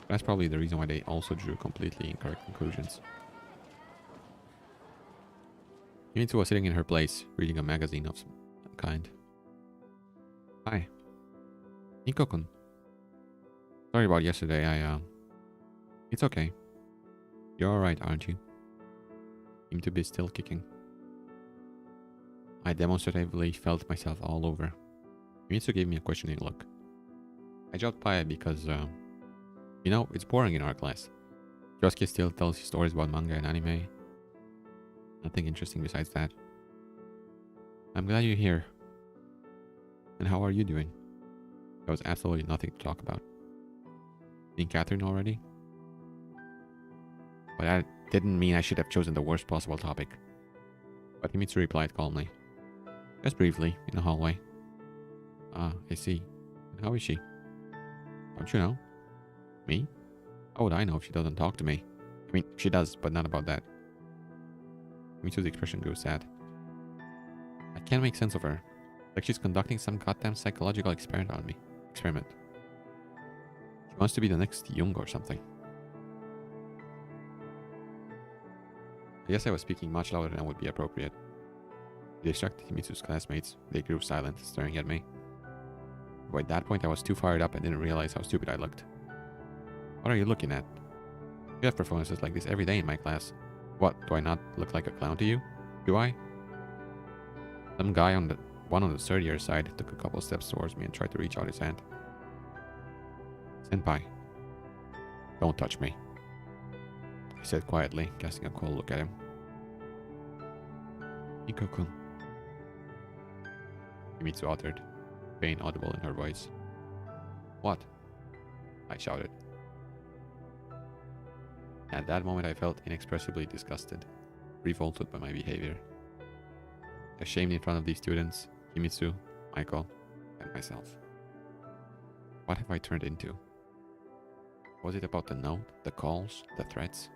That's probably the reason why they also drew completely incorrect conclusions. Himitsu was sitting in her place, reading a magazine of some kind. Hi. Nico-kun. Sorry about yesterday, It's okay. You're alright, aren't you? Seem to be still kicking. I demonstratively felt myself all over. Himitsu gave me a questioning look. I dropped by it because, it's boring in our class. Kyosuke still tells stories about manga and anime. Nothing interesting besides that. I'm glad you're here. And how are you doing? There was absolutely nothing to talk about. Seeing Catherine already? But that didn't mean I should have chosen the worst possible topic. But Himitsu replied calmly. Just briefly, in the hallway. Ah, I see. And how is she? Don't you know? Me? How would I know if she doesn't talk to me? I mean, she does, but not about that. Himitsu's expression grew sad. I can't make sense of her. Like she's conducting some goddamn psychological experiment on me. She wants to be the next Jung or something. I guess I was speaking much louder than would be appropriate. It distracted Himitsu's classmates. They grew silent, staring at me. By that point, I was too fired up and didn't realize how stupid I looked. What are you looking at? You have performances like this every day in my class. What, do I not look like a clown to you? Do I? Some guy on the third year side took a couple steps towards me and tried to reach out his hand. Senpai. Don't touch me. I said quietly, casting a cold look at him. Nico-kun. Himitsu uttered, pain audible in her voice. What? I shouted. At that moment I felt inexpressibly disgusted, revolted by my behavior. Ashamed in front of these students, Himitsu, Michael, and myself. What have I turned into? Was it about the note, the calls, the threats?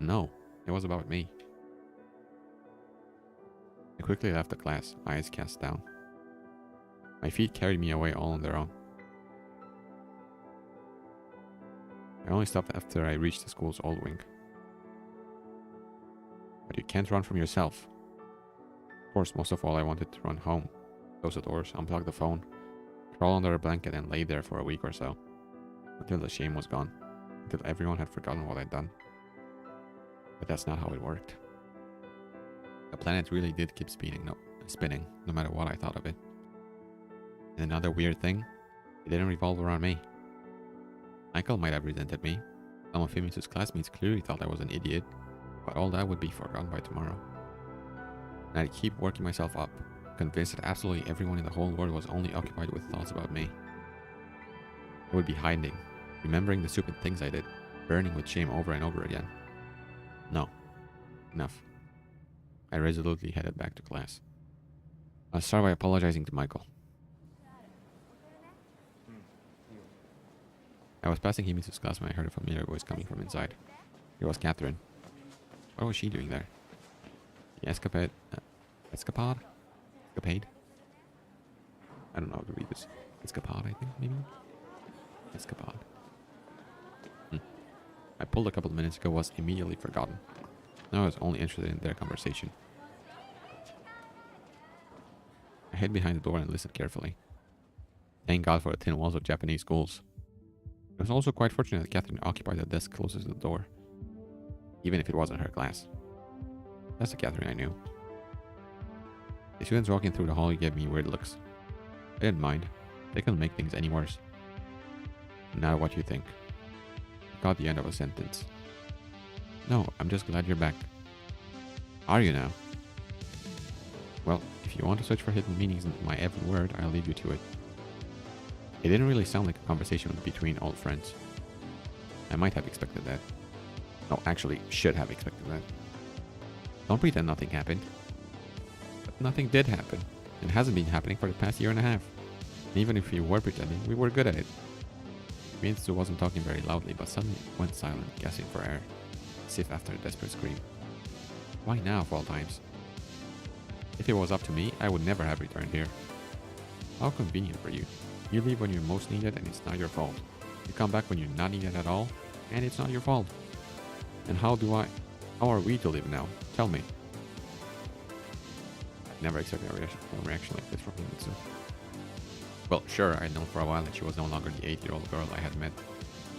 No, it was about me. I quickly left the class, eyes cast down. My feet carried me away all on their own. I only stopped after I reached the school's old wing. But you can't run from yourself. Of course, most of all I wanted to run home, close the doors, unplug the phone, crawl under a blanket and lay there for a week or so, until the shame was gone, until everyone had forgotten what I'd done. But that's not how it worked. The planet really did keep spinning, no matter what I thought of it. And another weird thing, it didn't revolve around me. Michael might have resented me. Some of Himitsu's classmates clearly thought I was an idiot, but all that would be forgotten by tomorrow. And I'd keep working myself up, convinced that absolutely everyone in the whole world was only occupied with thoughts about me. I would be hiding, remembering the stupid things I did, burning with shame over and over again. No. Enough. I resolutely headed back to class. I'll start by apologizing to Michael. I was passing Himitsu's class when I heard a familiar voice coming from inside. It was Catherine. What was she doing there? The escapade? Escapade? I don't know how to read this. Escapade, I think, maybe? Escapade. I pulled a couple of minutes ago, was immediately forgotten. Now I was only interested in their conversation. I hid behind the door and listened carefully. Thank God for the thin walls of Japanese schools. It was also quite fortunate that Catherine occupied the desk closest to the door, even if it wasn't her class. That's the Catherine I knew. The students walking through the hall gave me weird looks. I didn't mind. They couldn't make things any worse. Now what you think? I caught the end of a sentence. No, I'm just glad you're back. Are you now? Well, if you want to search for hidden meanings in my every word, I'll leave you to it. It didn't really sound like a conversation between old friends. I might have expected that. No, actually, should have expected that. Don't pretend nothing happened. But nothing did happen, and hasn't been happening for the past year and a half. And even if we were pretending, we were good at it. Himitsu wasn't talking very loudly, but suddenly went silent, gasping for air, as if after a desperate scream. Why now, of all times? If it was up to me, I would never have returned here. How convenient for you. You leave when you're most needed and it's not your fault. You come back when you're not needed at all and it's not your fault. And how are we to live now? Tell me. I'd never expected a reaction like this from Himitsu. Well, sure, I'd known for a while that she was no longer the 8-year-old girl I had met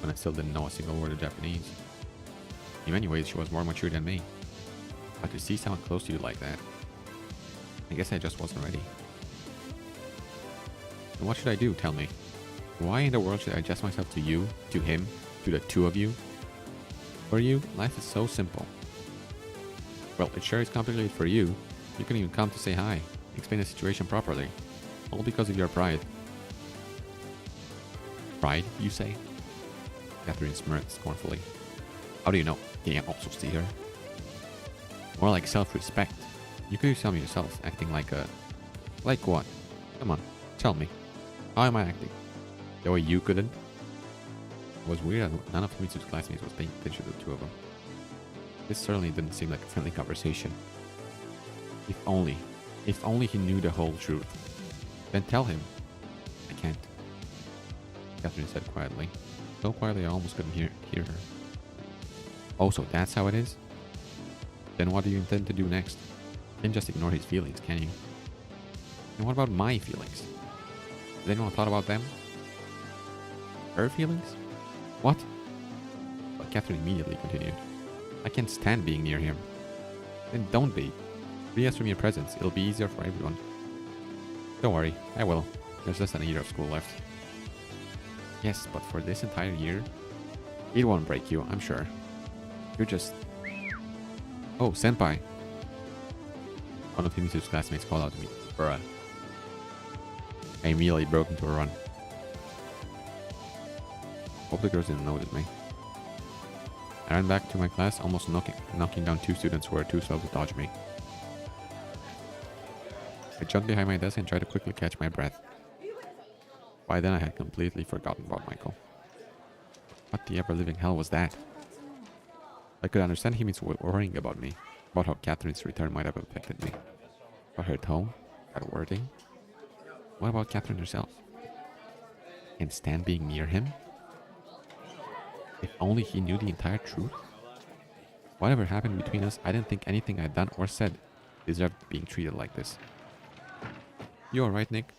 when I still didn't know a single word of Japanese. In many ways, she was more mature than me. But to see someone close to you like that, I guess I just wasn't ready. And what should I do, tell me? Why in the world should I adjust myself to you, to him, to the two of you? For you, life is so simple. Well, it sure is complicated for you. You couldn't even come to say hi, explain the situation properly. All because of your pride. Pride, you say? Catherine smirked scornfully. How do you know? Can you also see her? More like self-respect. You could tell me yourself, acting like a... Like what? Come on, tell me. How am I acting? The way you couldn't? It was weird that none of Himitsu's classmates was paying attention to the two of them. This certainly didn't seem like a friendly conversation. If only he knew the whole truth. Then tell him. I can't. Catherine said quietly. So quietly I almost couldn't hear her. Oh, so that's how it is? Then what do you intend to do next? You can't just ignore his feelings, can you? And what about my feelings? Has anyone thought about them? Her feelings? What? But Catherine immediately continued. I can't stand being near him. Then don't be. Free us from your presence. It'll be easier for everyone. Don't worry, I will. There's less than a year of school left. Yes, but for this entire year, it won't break you, I'm sure. You're just... Oh, senpai. One of Himitsu's classmates called out to me. Bruh. I immediately broke into a run. Hope the girls didn't notice me. I ran back to my class, almost knocking down 2 students who were too slow to dodge me. I jumped behind my desk and tried to quickly catch my breath. By then I had completely forgotten about Michael. What the ever-living hell was that? I could understand Himitsu worrying about me, about how Catherine's return might have affected me. But her tone, that wording? What about Catherine herself? Can't stand being near him? If only he knew the entire truth? Whatever happened between us, I didn't think anything I'd done or said deserved being treated like this. You alright, Nick?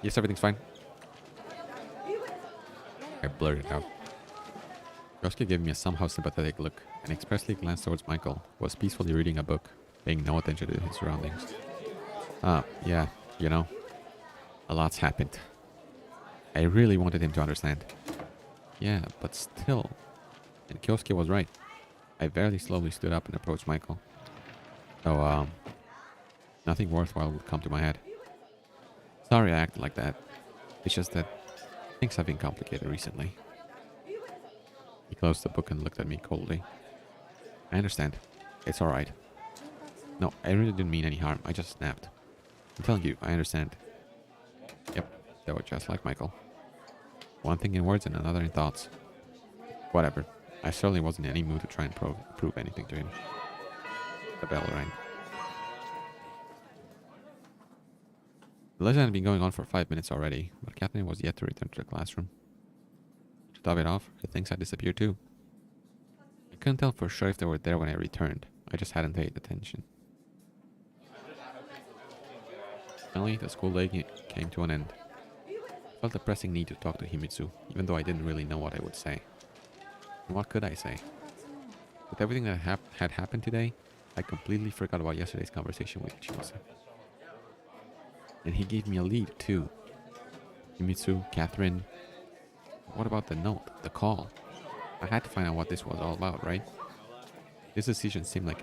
Yes, everything's fine. I blurted out. Yosuke gave me a somehow sympathetic look and expressly glanced towards Michael, who was peacefully reading a book, paying no attention to his surroundings. Yeah, you know, a lot's happened. I really wanted him to understand. Yeah, but still. And Kyosuke was right. I very slowly stood up and approached Michael. So, nothing worthwhile would come to my head. Sorry I acted like that. It's just that things have been complicated recently. He closed the book and looked at me coldly. I understand. It's alright. No, I really didn't mean any harm. I just snapped. I'm telling you, I understand. Yep, they were just like Michael. One thing in words and another in thoughts. Whatever. I certainly wasn't in any mood to try and prove anything to him. The bell rang. The lesson had been going on for 5 minutes already, but Catherine was yet to return to the classroom. To top it off, her things had disappeared too. I couldn't tell for sure if they were there when I returned. I just hadn't paid attention. Finally, the school day came to an end. I felt a pressing need to talk to Himitsu, even though I didn't really know what I would say. And what could I say? With everything that had happened today, I completely forgot about yesterday's conversation with Ichimasa. And he gave me a lead, too. Himitsu, Catherine. What about the note, the call? I had to find out what this was all about, right? This decision seemed like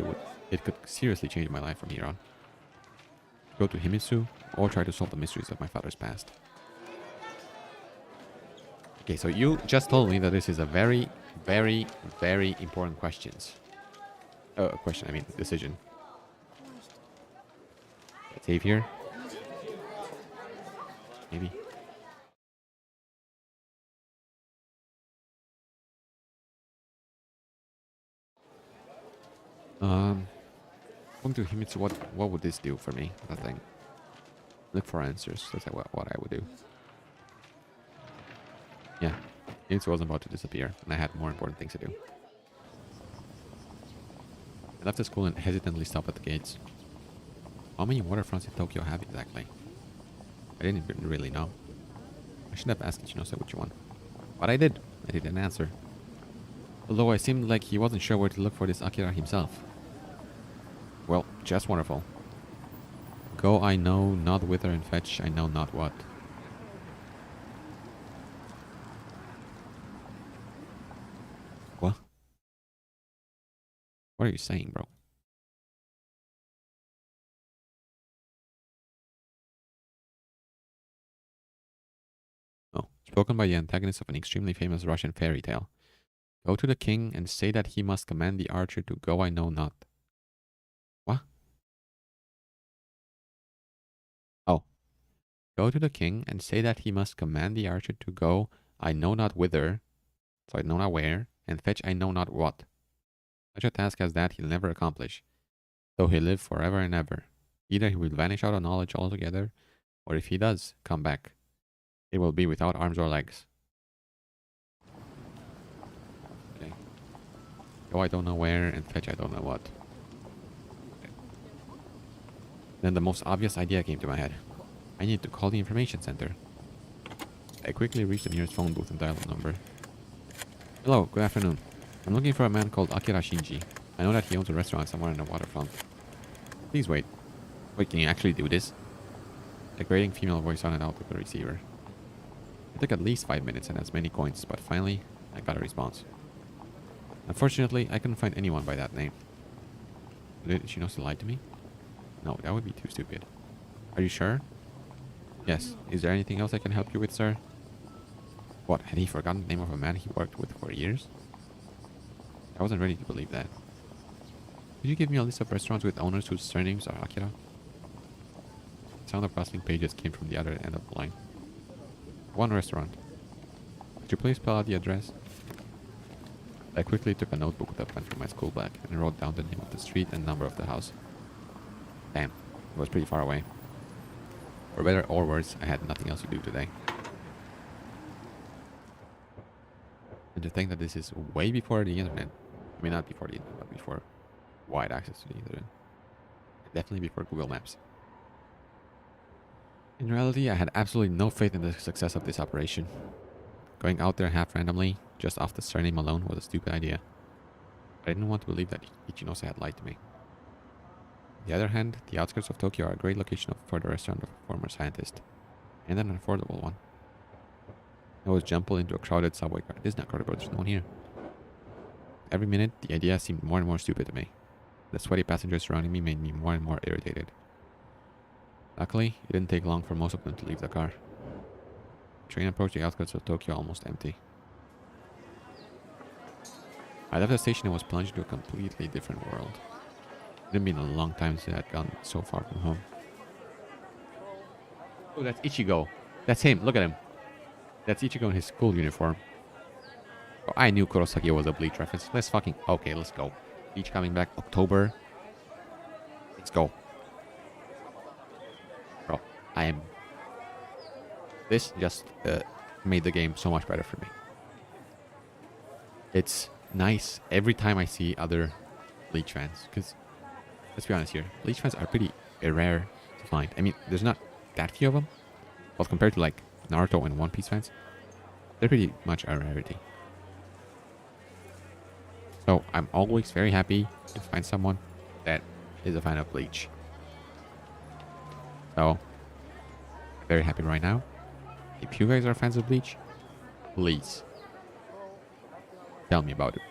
it could seriously change my life from here on. Go to Himitsu, or try to solve the mysteries of my father's past. Okay, so you just told me that this is a very, very, very important decision. Save here. Maybe. to Himitsu, what would this do for me? Nothing. Look for answers. That's what I would do. Yeah. Himitsu wasn't about to disappear, and I had more important things to do. I left the school and hesitantly stopped at the gates. How many waterfronts did Tokyo have exactly? I didn't even really know. I should have asked Ichinose which one. But I did. I didn't answer. Although I seemed like he wasn't sure where to look for this Akira himself. Well, just wonderful. Go I know not whither and fetch I know not what. What? What are you saying, bro? Oh, spoken by the antagonist of an extremely famous Russian fairy tale. Go to the king and say that he must command the archer to go I know not. What? Oh. Go to the king and say that he must command the archer to go I know not whither, so I know not where, and fetch I know not what. Such a task as that he'll never accomplish, though he live forever and ever. Either he will vanish out of knowledge altogether, or if he does come back, it will be without arms or legs. Okay. Go I don't know where, and fetch I don't know what. Okay. Then the most obvious idea came to my head. I need to call the information center. I quickly reached the nearest phone booth and dialed the number. Hello, good afternoon. I'm looking for a man called Akira Shinji. I know that he owns a restaurant somewhere in the waterfront. Please wait. Wait, can you actually do this? A grating female voice sounded out of the receiver. It took at least 5 minutes and as many coins, but finally, I got a response. Unfortunately, I couldn't find anyone by that name. Did she know she lied to me? No, that would be too stupid. Are you sure? Yes. Is there anything else I can help you with, sir? What, had he forgotten the name of a man he worked with for years? I wasn't ready to believe that. Could you give me a list of restaurants with owners whose surnames are Akira? The sound of rustling pages came from the other end of the line. One restaurant. Could you please spell out the address? I quickly took a notebook with a pen from my school bag and wrote down the name of the street and number of the house. Damn, it was pretty far away. For better or worse, I had nothing else to do today. And to think that this is way before the internet. I mean, not before the internet, but before wide access to the internet. Definitely before Google Maps. In reality, I had absolutely no faith in the success of this operation. Going out there half randomly, just off the surname alone, was a stupid idea. But I didn't want to believe that Ichinose had lied to me. On the other hand, the outskirts of Tokyo are a great location for the restaurant of a former scientist. And an affordable one. I was jumbled into a crowded subway car. This is not crowded, but there's no one here. Every minute, the idea seemed more and more stupid to me. The sweaty passengers surrounding me made me more and more irritated. Luckily, it didn't take long for most of them to leave the car. The train approached the outskirts of Tokyo almost empty. I left the station and was plunged into a completely different world. It had been a long time since I had gone so far from home. Oh, that's Ichigo. That's him. Look at him. That's Ichigo in his school uniform. Oh, I knew Kurosaki was a Bleach reference. Let's fucking... Okay, let's go. Bleach coming back October. Let's go. Bro, I am... This just made the game so much better for me. It's nice every time I see other Bleach fans. Because, let's be honest here, Bleach fans are pretty rare to find. I mean, there's not that few of them. But compared to like Naruto and One Piece fans, they're pretty much a rarity. So I'm always very happy to find someone that is a fan of Bleach. So, I'm very happy right now. If you guys are fans of Bleach, please tell me about it.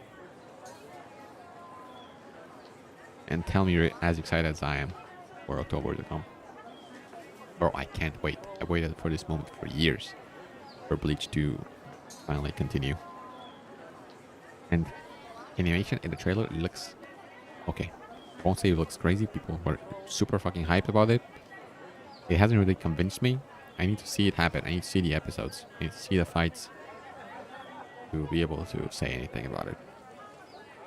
And tell me you're as excited as I am for October to come. Bro, I can't wait. I waited for this moment for years. For Bleach to finally continue. And animation in the trailer, it looks okay. I won't say it looks crazy. People were super fucking hyped about it. It hasn't really convinced me. I need to see it happen. I need to see the episodes. I need to see the fights to be able to say anything about it.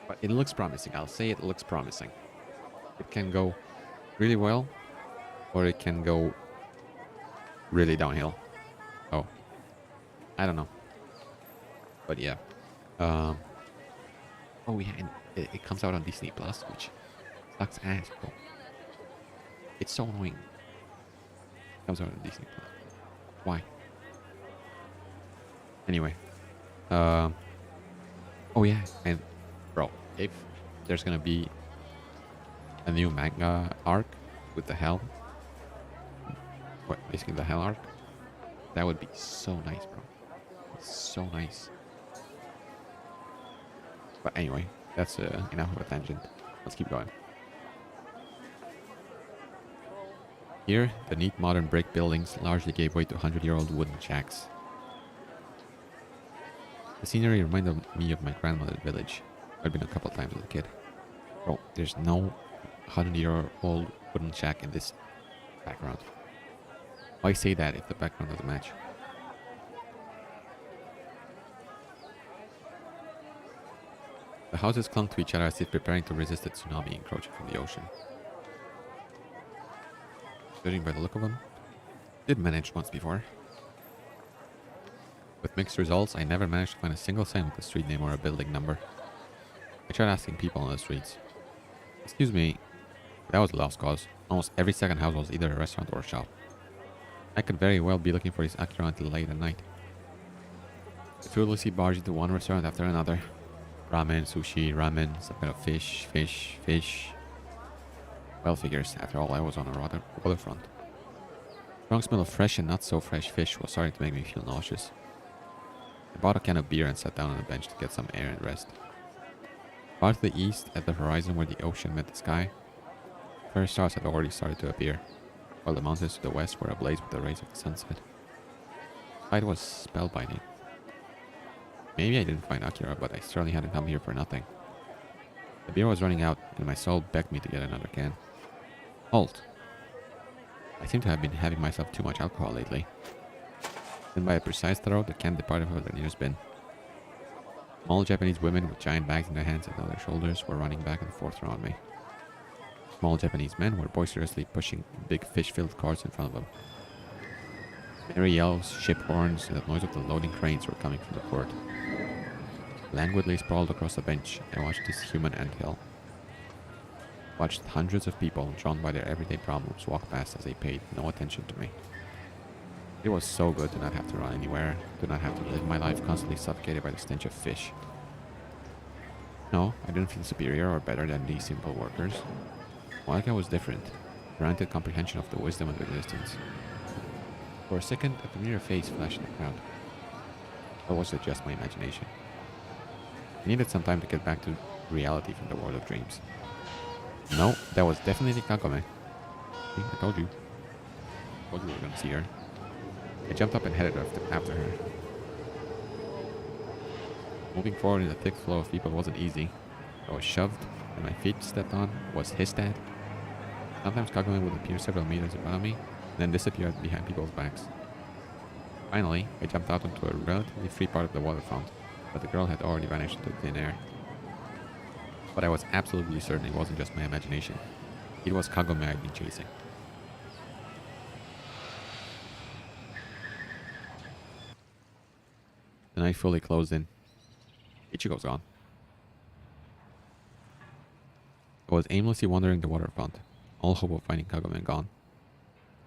But it looks promising. I'll say it looks promising. It can go really well, or it can go really downhill. Oh, I don't know. But yeah. Um, oh yeah, and it comes out on Disney Plus, which sucks ass, bro. It's so annoying. It comes out on Disney Plus. Why? Anyway. Um, oh yeah, and bro, if there's gonna be a new manga arc with the Hell, what basically the Hell arc, that would be so nice, bro. So nice. But anyway, that's enough of a tangent. Let's keep going. Here, the neat modern brick buildings largely gave way to 100-year-old wooden shacks. The scenery reminded me of my grandmother's village. I'd been a couple times as a kid. Bro, there's no 100-year-old wooden shack in this background. Why say that if the background doesn't match? The houses clung to each other as if preparing to resist the tsunami encroaching from the ocean. Judging by the look of them, did manage once before. With mixed results, I never managed to find a single sign with a street name or a building number. I tried asking people on the streets. Excuse me, that was a lost cause. Almost every second house was either a restaurant or a shop. I could very well be looking for this Akira until late at night. I fruitlessly barged into one restaurant after another. Ramen, sushi, ramen, some kind of fish, fish, fish. Well, figures, after all, I was on a waterfront. Strong smell of fresh and not so fresh fish was starting to make me feel nauseous. I bought a can of beer and sat down on a bench to get some air and rest. Far to the east, at the horizon where the ocean met the sky, first stars had already started to appear, while the mountains to the west were ablaze with the rays of the sunset. The sight was spellbinding. Maybe I didn't find Akira, but I certainly hadn't come here for nothing. The beer was running out, and my soul begged me to get another can. Halt! I seem to have been having myself too much alcohol lately. Then by a precise throw, the can departed for the nearest bin. Small Japanese women with giant bags in their hands and on their shoulders were running back and forth around me. Small Japanese men were boisterously pushing big fish-filled carts in front of them. Merry yells, ship horns, and the noise of the loading cranes were coming from the port. Languidly sprawled across the bench, I watched this human anthill. Watched hundreds of people, drawn by their everyday problems, walk past as they paid no attention to me. It was so good to not have to run anywhere, to not have to live my life constantly suffocated by the stench of fish. No, I didn't feel superior or better than these simple workers. More like I was different, granted comprehension of the wisdom of existence. For a second, a familiar face flashed in the crowd. Or was it just my imagination? I needed some time to get back to reality from the world of dreams. No, that was definitely Kagome. See, I told you. I told you we were gonna see her. I jumped up and headed after her. Moving forward in the thick flow of people wasn't easy. I was shoved, and my feet stepped on, was hissed at. Sometimes Kagome would appear several meters in front of me, and then disappear behind people's backs. Finally, I jumped out onto a relatively free part of the waterfront, but the girl had already vanished into thin air. But I was absolutely certain it wasn't just my imagination. It was Kagome I'd been chasing. The night fully closed in. Ichigo's gone. I was aimlessly wandering the waterfront, all hope of finding Kagome gone.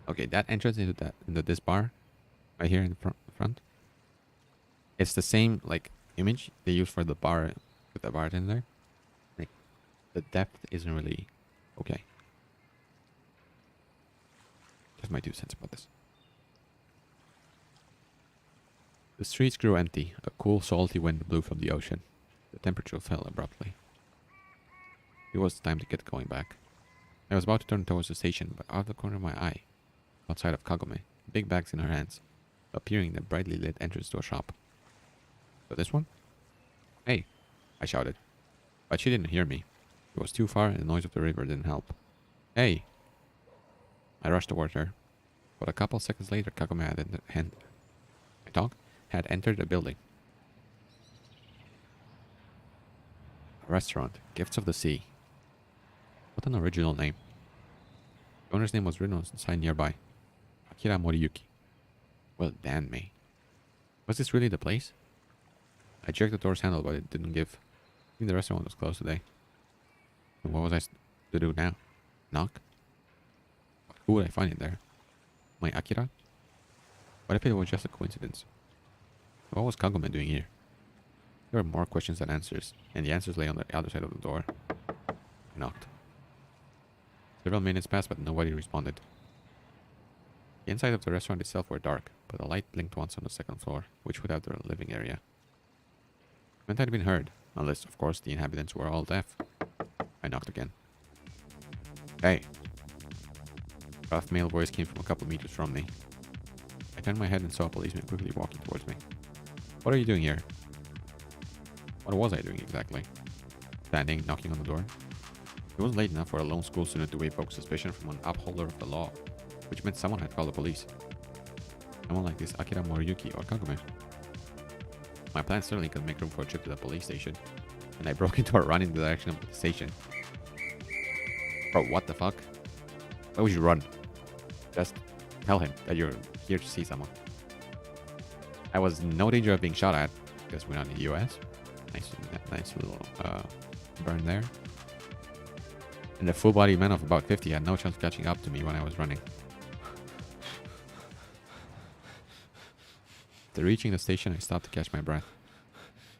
Okay, that entrance into this bar, right here in the front, it's the same like image they use for the bar with the bartender. Like the depth isn't really okay. Just my 2 cents about this. The streets grew empty. A cool, salty wind blew from the ocean. The temperature fell abruptly. It was time to get going back. I was about to turn towards the station, but out of the corner of my eye, outside of Kagome, big bags in her hands, appearing in the brightly lit entrance to a shop. So this one? Hey, I shouted. But she didn't hear me. It was too far and the noise of the river didn't help. Hey! I rushed toward her. But a couple seconds later, Kagome had entered the building. A restaurant, Gifts of the Sea. What an original name. The owner's name was written on the sign nearby. Akira Moriyuki. Well, damn me. Was this really the place? I jerked the door's handle, but it didn't give. I think the restaurant was closed today. And what was I to do now? Knock? Who would I find in there? My Akira? What if it was just a coincidence? What was Kagome doing here? There were more questions than answers, and the answers lay on the other side of the door. I knocked. Several minutes passed, but nobody responded. The inside of the restaurant itself were dark, but a light blinked once on the second floor, which would have the living area. It meant I'd been heard, unless, of course, the inhabitants were all deaf. I knocked again. Hey! A rough male voice came from a couple meters from me. I turned my head and saw a policeman quickly walking towards me. What are you doing here? What was I doing exactly? Standing, knocking on the door? It was late enough for a lone school student to evoke suspicion from an upholder of the law, which meant someone had called the police. Someone like this Akira Moriyuki or Kagome. My plan certainly could make room for a trip to the police station, and I broke into a run in the direction of the station. Bro, what the fuck? Why would you run? Just tell him that you're here to see someone. I was in no danger of being shot at, because we're not in the US. Nice little burn there. And the full-bodied man of about 50 had no chance of catching up to me when I was running. After reaching the station, I stopped to catch my breath.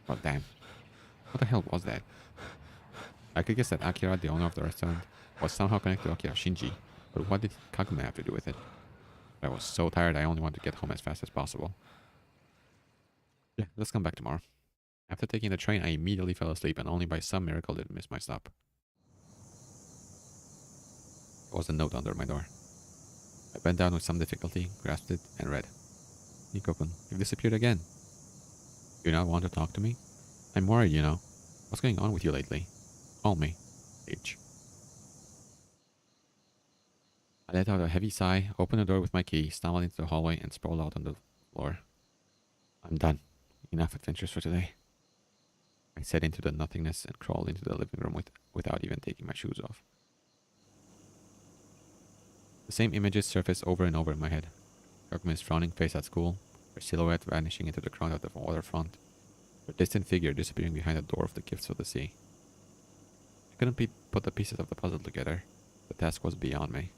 Oh, damn. What the hell was that? I could guess that Akira, the owner of the restaurant, was somehow connected to Akira Shinji, but what did Kagome have to do with it? I was so tired I only wanted to get home as fast as possible. Yeah, let's come back tomorrow. After taking the train, I immediately fell asleep and only by some miracle did miss my stop. There was a note under my door. I bent down with some difficulty, grasped it, and read. Nikko-kun, you've disappeared again. Do you not want to talk to me? I'm worried, you know. What's going on with you lately? Call me. H. I let out a heavy sigh, opened the door with my key, stumbled into the hallway, and sprawled out on the floor. I'm done. Enough adventures for today. I set into the nothingness and crawled into the living room without even taking my shoes off. The same images surfaced over and over in my head. Kagume's frowning face at school, her silhouette vanishing into the crowd at the waterfront, her distant figure disappearing behind the door of the Gifts of the Sea. I couldn't put the pieces of the puzzle together. The task was beyond me.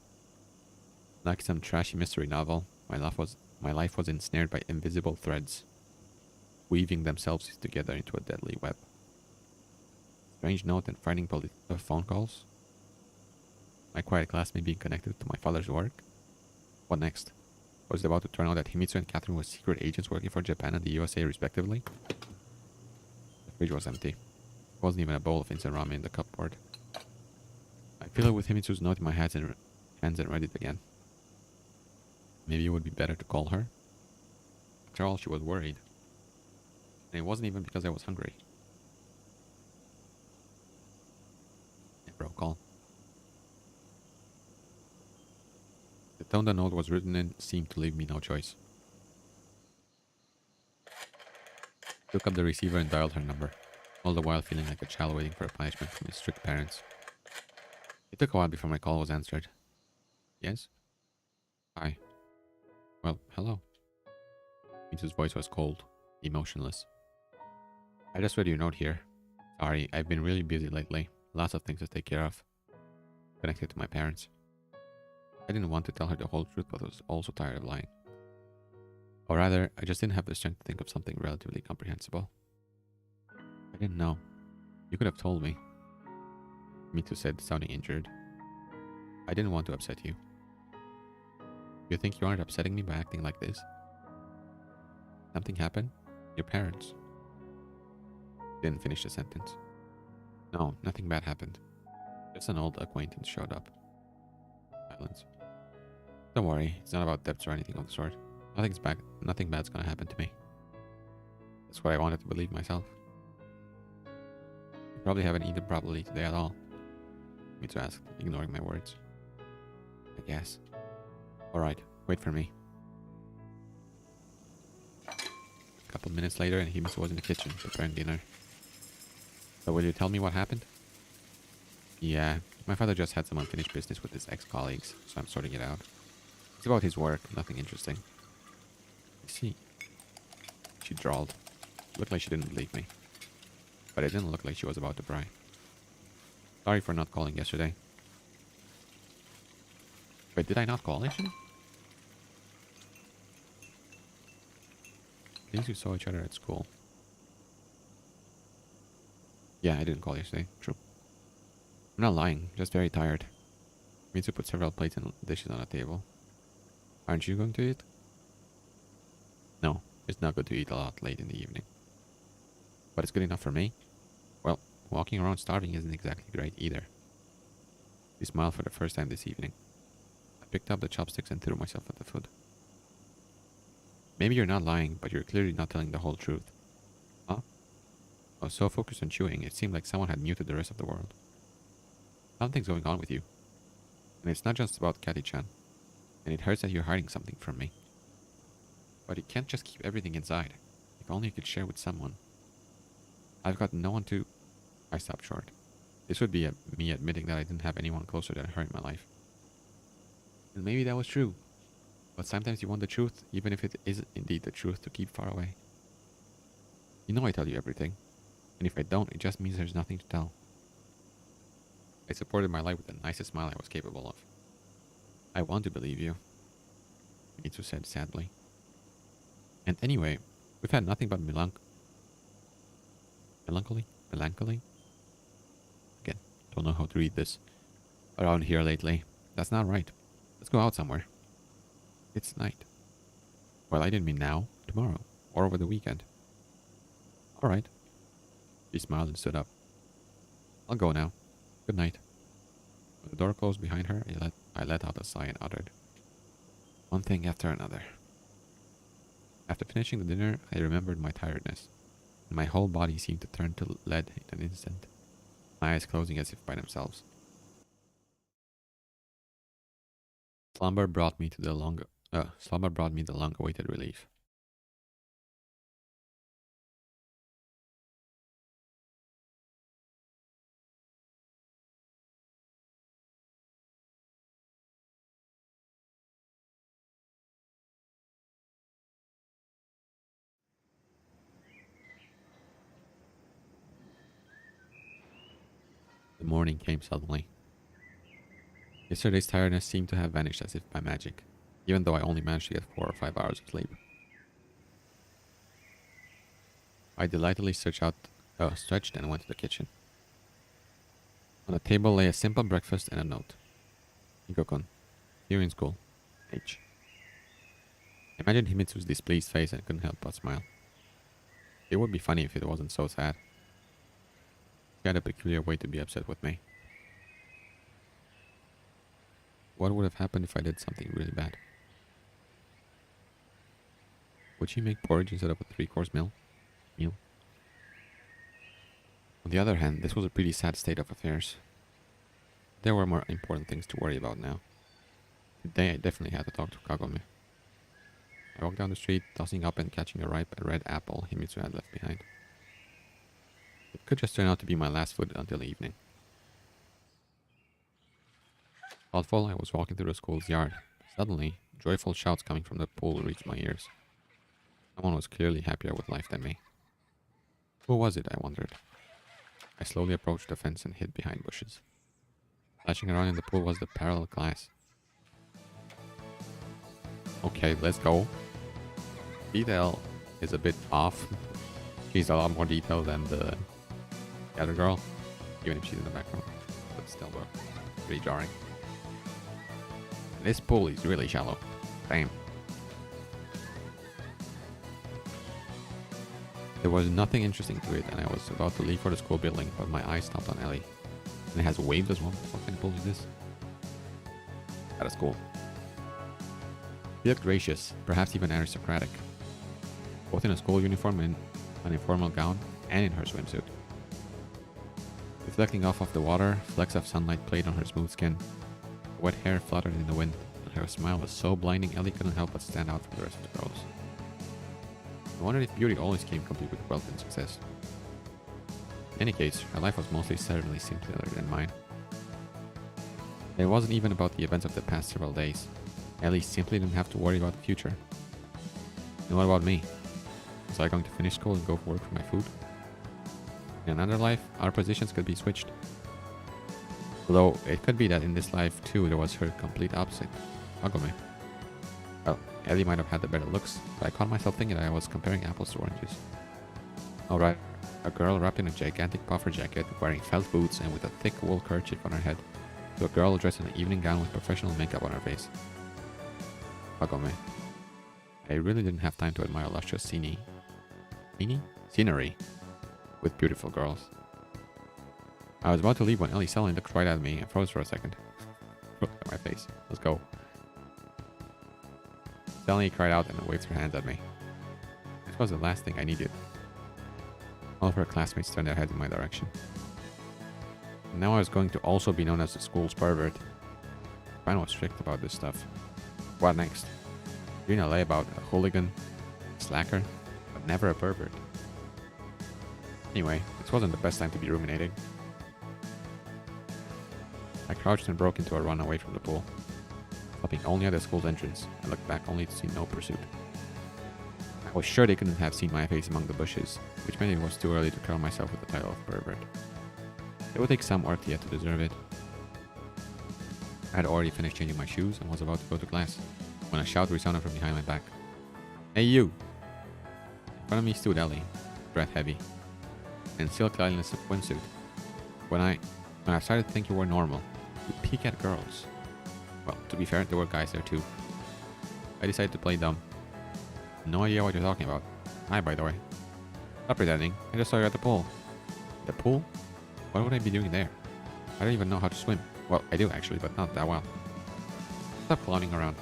Like some trashy mystery novel, my life was ensnared by invisible threads, weaving themselves together into a deadly web. Strange note and frightening phone calls. My quiet classmate being connected to my father's work. What next? Was it about to turn out that Himitsu and Catherine were secret agents working for Japan and the USA respectively? The fridge was empty. There wasn't even a bowl of instant ramen in the cupboard. I filled it with Himitsu's note in my hands and read it again. Maybe it would be better to call her. After all, she was worried. And it wasn't even because I was hungry. Yeah, bro, call. The tone the note was written in seemed to leave me no choice. I took up the receiver and dialed her number, all the while feeling like a child waiting for a punishment from his strict parents. It took a while before my call was answered. Yes? Hi. Well, hello. Mitsu's voice was cold, emotionless. I just read your note here. Sorry, I've been really busy lately. Lots of things to take care of. Connected to my parents. I didn't want to tell her the whole truth, but was also tired of lying. Or rather, I just didn't have the strength to think of something relatively comprehensible. I didn't know. You could have told me. Mitsu said, sounding injured. I didn't want to upset you. You think you aren't upsetting me by acting like this? Something happened? Your parents. Didn't finish the sentence. No, nothing bad happened. Just an old acquaintance showed up. Silence. Don't worry, it's not about debts or anything of the sort. Nothing bad's gonna happen to me. That's what I wanted to believe myself. You probably haven't eaten properly today at all. Mitsu asked, ignoring my words. I guess. Alright, wait for me. A couple minutes later and Himitsu was in the kitchen preparing dinner. So will you tell me what happened? Yeah, my father just had some unfinished business with his ex-colleagues, so I'm sorting it out. It's about his work, nothing interesting. I see. She drawled. Looked like she didn't believe me. But it didn't look like she was about to cry. Sorry for not calling yesterday. Wait, did I not call yesterday? Things we saw each other at school. Yeah, I didn't call yesterday. True. I'm not lying, just very tired. Need to put several plates and dishes on the table. Aren't you going to eat? No, it's not good to eat a lot late in the evening. But it's good enough for me. Well, walking around starving isn't exactly great either. She smiled for the first time this evening. I picked up the chopsticks and threw myself at the food. Maybe you're not lying, but you're clearly not telling the whole truth. Huh? I was so focused on chewing, it seemed like someone had muted the rest of the world. Something's going on with you. And it's not just about Cathy-chan. And it hurts that you're hiding something from me. But you can't just keep everything inside. If only you could share with someone. I've got no one to... I stopped short. This would be me admitting that I didn't have anyone closer than her in my life. And maybe that was true. But sometimes you want the truth, even if it is indeed the truth, to keep far away. You know I tell you everything. And if I don't, it just means there's nothing to tell. I supported my life with the nicest smile I was capable of. I want to believe you, Mitsu said sadly. And anyway, we've had nothing but melancholy? Again, don't know how to read this. Around here lately. That's not right. Let's go out somewhere. It's night. Well, I didn't mean now, tomorrow, or over the weekend. Alright. She smiled and stood up. I'll go now. Good night. When the door closed behind her, I let out a sigh and uttered, one thing after another. After finishing the dinner, I remembered my tiredness, and my whole body seemed to turn to lead in an instant, my eyes closing as if by themselves. Slumber brought me the long-awaited relief. The morning came suddenly. Yesterday's tiredness seemed to have vanished as if by magic, even though I only managed to get 4 or 5 hours of sleep. I delightedly stretched and went to the kitchen. On the table lay a simple breakfast and a note. Hiko-kun, see you in school. H. I imagined Himitsu's displeased face and couldn't help but smile. It would be funny if it wasn't so sad. She had a peculiar way to be upset with me. What would have happened if I did something really bad? Would she make porridge instead of a 3-course meal? On the other hand, this was a pretty sad state of affairs. There were more important things to worry about now. Today I definitely had to talk to Kagome. I walked down the street, tossing up and catching a ripe red apple Himitsu had left behind. It could just turn out to be my last food until the evening. Thoughtful, I was walking through the school's yard. Suddenly, joyful shouts coming from the pool reached my ears. Someone was clearly happier with life than me. Who was it, I wondered. I slowly approached the fence and hid behind bushes. Splashing around in the pool was the parallel class. Okay, let's go. Detail is a bit off. She's a lot more detailed than the other girl, even if she's in the background. But still, pretty jarring. This pool is really shallow. Damn. There was nothing interesting to it, and I was about to leave for the school building, but my eye stopped on Ellie. And it has waves as well. What kind of pool is this? At a school. She looked gracious, perhaps even aristocratic. Both in a school uniform and an informal gown, and in her swimsuit. Reflecting off of the water, flecks of sunlight played on her smooth skin. Her wet hair fluttered in the wind, and her smile was so blinding Ellie couldn't help but stand out from the rest of the girls. I wondered if beauty always came complete with wealth and success. In any case, her life was most certainly simpler than mine. It wasn't even about the events of the past several days. Ellie simply didn't have to worry about the future. And what about me? Was I going to finish school and go work for my food? In another life, our positions could be switched. Although, it could be that in this life too, there was her complete opposite, Kagome. Well, Ellie might have had the better looks, but I caught myself thinking that I was comparing apples to oranges. Alright, a girl wrapped in a gigantic puffer jacket, wearing felt boots and with a thick wool kerchief on her head, to a girl dressed in an evening gown with professional makeup on her face. Kagome. I really didn't have time to admire luscious scenery with beautiful girls. I was about to leave when Ellie suddenly looked right at me and froze for a second. Looked at my face. Let's go. Suddenly cried out and waved her hands at me. This was the last thing I needed. All of her classmates turned their heads in my direction. And now I was going to also be known as the school's pervert. Brian was strict about this stuff. What next? You're in LA about a hooligan, slacker, but never a pervert. Anyway, this wasn't the best time to be ruminating. I crouched and broke into a run away from the pool, stopping only at the school's entrance. I looked back only to see no pursuit. I was sure they couldn't have seen my face among the bushes, which meant it was too early to crown myself with the title of pervert. It would take some work yet to deserve it. I had already finished changing my shoes and was about to go to class, when a shout resounded from behind my back. Hey you! In front of me stood Ellie, breath heavy, and still clad in a swimsuit. When I started to think you were normal, you peek at girls. Well, to be fair, there were guys there too. I decided to play dumb. No idea what you're talking about. Hi, by the way. Stop pretending. I just saw you at the pool. The pool? What would I be doing there? I don't even know how to swim. Well, I do actually, but not that well. Stop clowning around.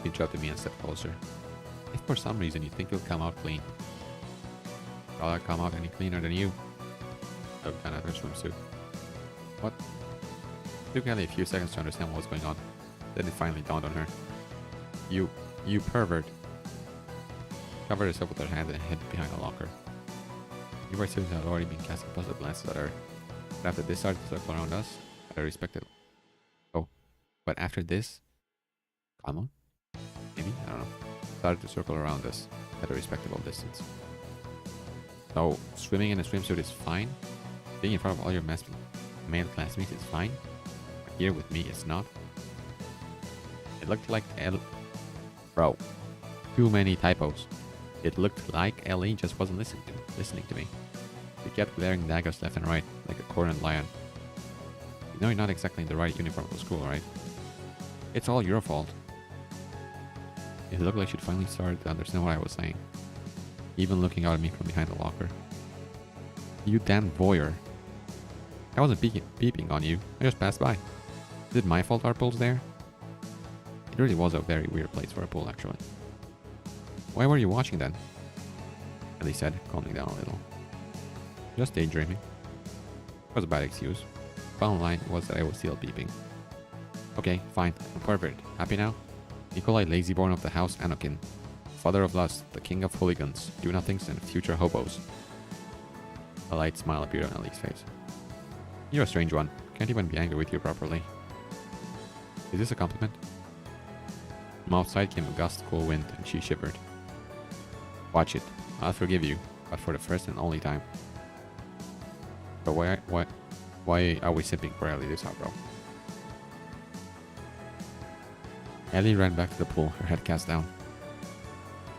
He interrupted me and stepped closer. If for some reason you think you'll come out clean, I'll not come out any cleaner than you. I looked down at her swimsuit. What? It took Ellie a few seconds to understand what was going on. Then it finally dawned on her. You pervert. She covered herself with her hand and hid behind a locker. You students had already been casting puzzled glances at her. But after this started to circle around us, I respected. Oh, but after this, come on, maybe, I don't know, started to circle around us at a respectable distance. So, swimming in a swimsuit is fine. Being in front of all your male classmates is fine. But here with me, it's not. It looked like Bro, too many typos. It looked like Ellie just wasn't listening to me. She kept glaring daggers left and right, like a cornered lion. You know you're not exactly in the right uniform for school, right? It's all your fault. It looked like she'd finally started to understand what I was saying, even looking out at me from behind the locker. You damn voyeur. I wasn't peeping on you, I just passed by. Is it my fault our pool's there? It really was a very weird place for a pool, actually. Why were you watching then? Ellie said, calming down a little. Just daydreaming. It was a bad excuse. Bottom line was that I was still peeping. Okay, fine, I'm pervert. Happy now? Nikolai Lazyborn of the House Anakin. Father of Lust, the king of hooligans, do-nothings, and future hobos. A light smile appeared on Ellie's face. You're a strange one. Can't even be angry with you properly. Is this a compliment? From outside came a gust of cool wind, and she shivered. Watch it. I'll forgive you, but for the first and only time. But why are we simping for Ellie this hot, bro? Ellie ran back to the pool, her head cast down.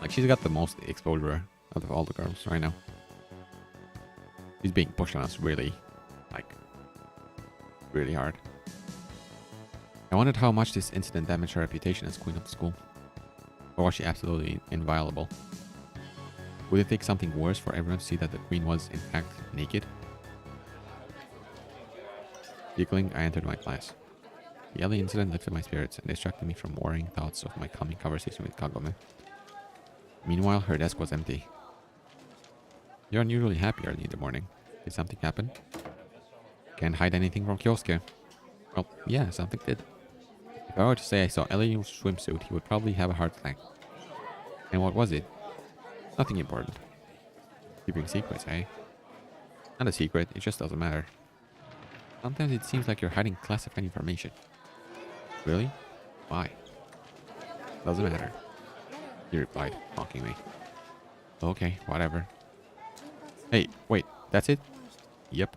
Like, she's got the most exposure out of all the girls right now. She's being pushed on us really hard. I wondered how much this incident damaged her reputation as queen of the school. Or was she absolutely inviolable? Would it take something worse for everyone to see that the queen was, in fact, naked? Giggling, I entered my class. The Ellie incident lifted my spirits and distracted me from worrying thoughts of my coming conversation with Kagome. Meanwhile, her desk was empty. You're unusually happy early in the morning. Did something happen? Can't hide anything from Kyosuke. Well, yeah, something did. If I were to say I saw Ellie in a swimsuit, he would probably have a heart attack. And what was it? Nothing important. Keeping secrets, eh? Not a secret, it just doesn't matter. Sometimes it seems like you're hiding classified information. Really? Why? Doesn't matter. He replied, mocking me. Okay, whatever. Hey, wait, that's it? Yep.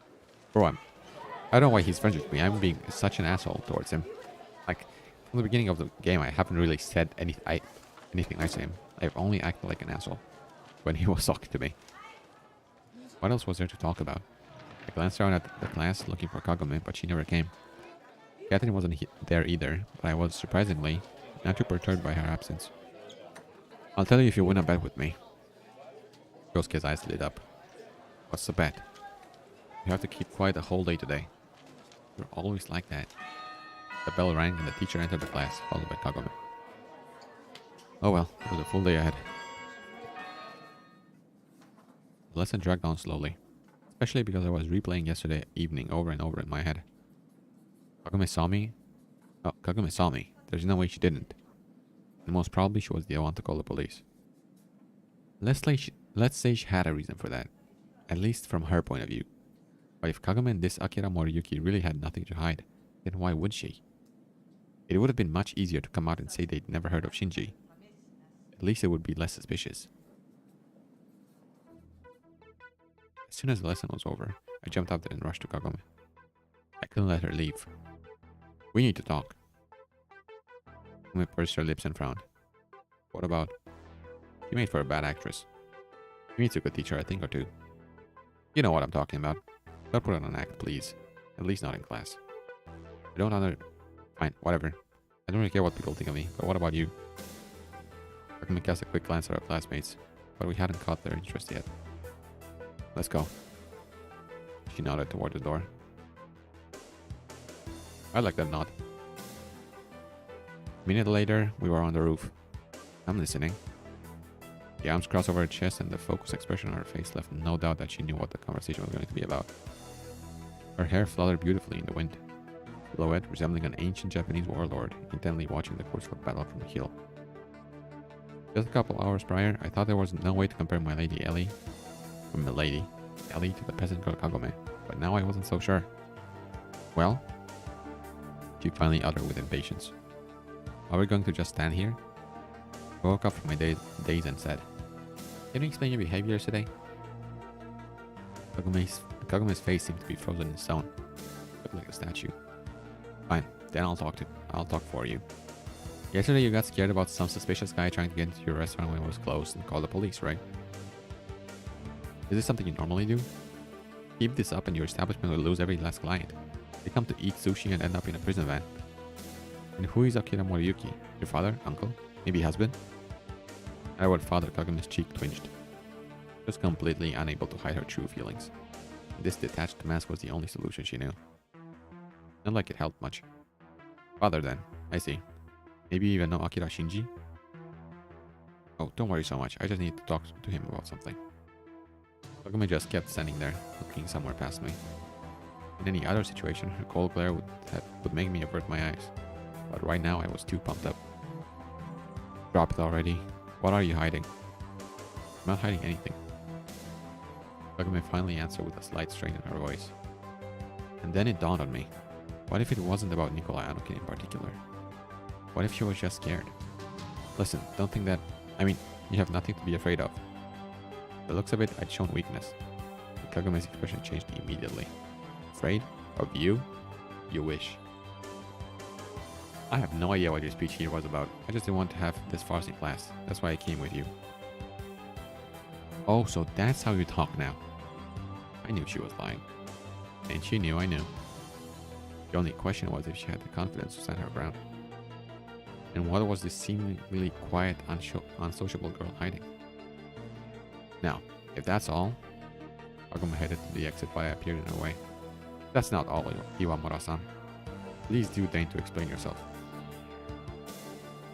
Bro, I don't know why he's friends with me. I'm being such an asshole towards him. Like, from the beginning of the game, I haven't really said anything nice to him. I've only acted like an asshole when he was talking to me. What else was there to talk about? I glanced around at the class looking for Kagome, but she never came. Catherine wasn't there either, but I was surprisingly not too perturbed by her absence. I'll tell you if you win a bet with me. Yosuke's eyes lit up. What's the bet? You have to keep quiet the whole day today. You're always like that. The bell rang and the teacher entered the class, followed by Kagome. Oh well, it was a full day ahead. The lesson dragged on slowly, especially because I was replaying yesterday evening over and over in my head. Kagome saw me. Oh, Kagome saw me. There's no way she didn't. And most probably she was the one to call the police. Let's say she had a reason for that, at least from her point of view. But if Kagome and this Akira Moriyuki really had nothing to hide, then why would she? It would have been much easier to come out and say they'd never heard of Shinji. At least it would be less suspicious. As soon as the lesson was over, I jumped up and rushed to Kagome. I couldn't let her leave. We need to talk. Kagome pursed her lips and frowned. What about? She made for a bad actress. Mitsuko could teach her a thing or two. You know what I'm talking about. Don't put on an act, please. At least not in class. I don't under... Fine, whatever. I don't really care what people think of me, but what about you? Kagome cast a quick glance at our classmates, but we hadn't caught their interest yet. Let's go. She nodded toward the door. I like that nod. A minute later, we were on the roof. I'm listening. The arms crossed over her chest and the focused expression on her face left no doubt that she knew what the conversation was going to be about. Her hair fluttered beautifully in the wind, silhouette resembling an ancient Japanese warlord intently watching the course of a battle from the hill. Just a couple hours prior, I thought there was no way to compare my lady Ellie, Ellie to the peasant girl Kagome, but now I wasn't so sure. Well? She finally uttered with impatience. Are we going to just stand here? I woke up from my daze and said, Can you explain your behavior today? Kagome's face seemed to be frozen in stone, looked like a statue. Fine, then I'll talk for you. Yesterday you got scared about some suspicious guy trying to get into your restaurant when it was closed and called the police, right? Is this something you normally do? Keep this up and your establishment will lose every last client. They come to eat sushi and end up in a prison van. And who is Akira Moriyuki? Your father? Uncle? Maybe husband? At word father, Kagome's cheek twinged. She was completely unable to hide her true feelings. This detached mask was the only solution she knew. Not like it helped much. Father then, I see. Maybe you even know Akira Shinji? Oh, don't worry so much, I just need to talk to him about something. Kagome just kept standing there, looking somewhere past me. In any other situation, her cold glare would make me avert my eyes. But right now I was too pumped up. Drop it already. What are you hiding? I'm not hiding anything. Kagome finally answered with a slight strain in her voice. And then it dawned on me. What if it wasn't about Nikolai Anukin in particular? What if she was just scared? Listen, don't think that... I mean, you have nothing to be afraid of. The looks of it, I'd shown weakness. But Kagome's expression changed immediately. Afraid? Of you? You wish. I have no idea what your speech here was about. I just didn't want to have this farce in class. That's why I came with you. Oh, so that's how you talk now. I knew she was lying. And she knew I knew. The only question was if she had the confidence to stand her ground. And what was this seemingly quiet, unsociable girl hiding? Now, if that's all, Kagome headed to the exit but I appeared in her way. That's not all, Iwamura-san. Please do deign to explain yourself.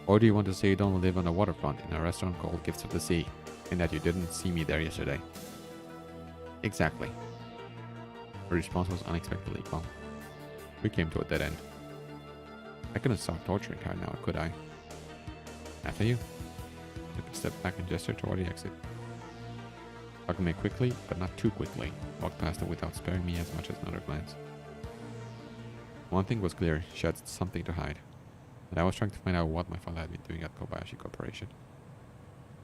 Or do you want to say you don't live on the waterfront in a restaurant called Gifts of the Sea, and that you didn't see me there yesterday? Exactly. Her response was unexpectedly calm. We came to a dead end. I couldn't start torturing her now, could I? After you. I took a step back and gestured toward the exit. Kagome quickly, but not too quickly, walked past her without sparing me as much as another glance. One thing was clear, she had something to hide. And I was trying to find out what my father had been doing at Kobayashi Corporation.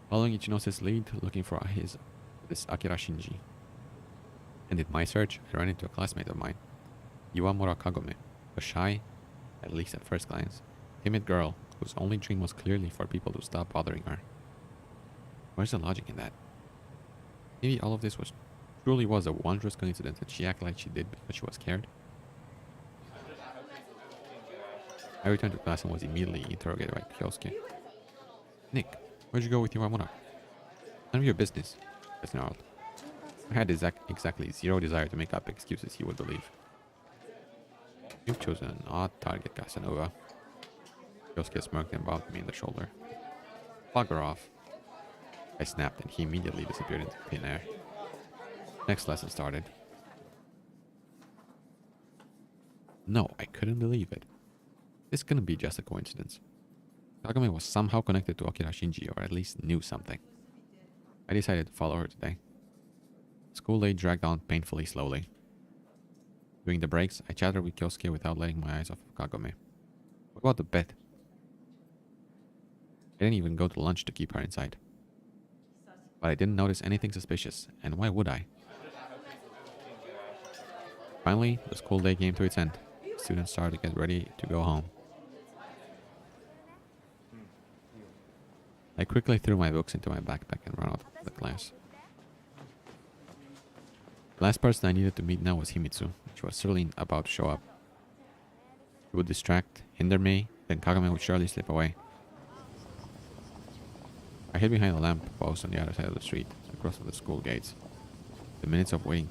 Following Ichinose's lead, looking for this Akira Shinji. And in my search, I ran into a classmate of mine, Iwamura Kagome, a shy, at least at first glance, timid girl whose only dream was clearly for people to stop bothering her. Where's the logic in that? Maybe all of this truly was a wondrous coincidence that she acted like she did because she was scared. I returned to class and was immediately interrogated by Kyosuke. Nick, where'd you go with Iwamura? None of your business, I snarled. I had exactly zero desire to make up excuses he would believe. You've chosen an odd target, Casanova. Kyosuke smirked and bumped me in the shoulder. Bugger off. I snapped and he immediately disappeared into thin air. Next lesson started. No, I couldn't believe it. This couldn't be just a coincidence. Kagome was somehow connected to Akira Shinji, or at least knew something. I decided to follow her today. School day dragged on painfully slowly. During the breaks, I chatted with Kyosuke without letting my eyes off of Kagome. What about the bed? I didn't even go to lunch to keep her in sight. But I didn't notice anything suspicious, and why would I? Finally, the school day came to its end. Students started to get ready to go home. I quickly threw my books into my backpack and ran out of the class. The last person I needed to meet now was Himitsu, which was certainly about to show up. He would distract, hinder me, then Kagome would surely slip away. I hid behind a lamp post on the other side of the street, across from the school gates. The minutes of waiting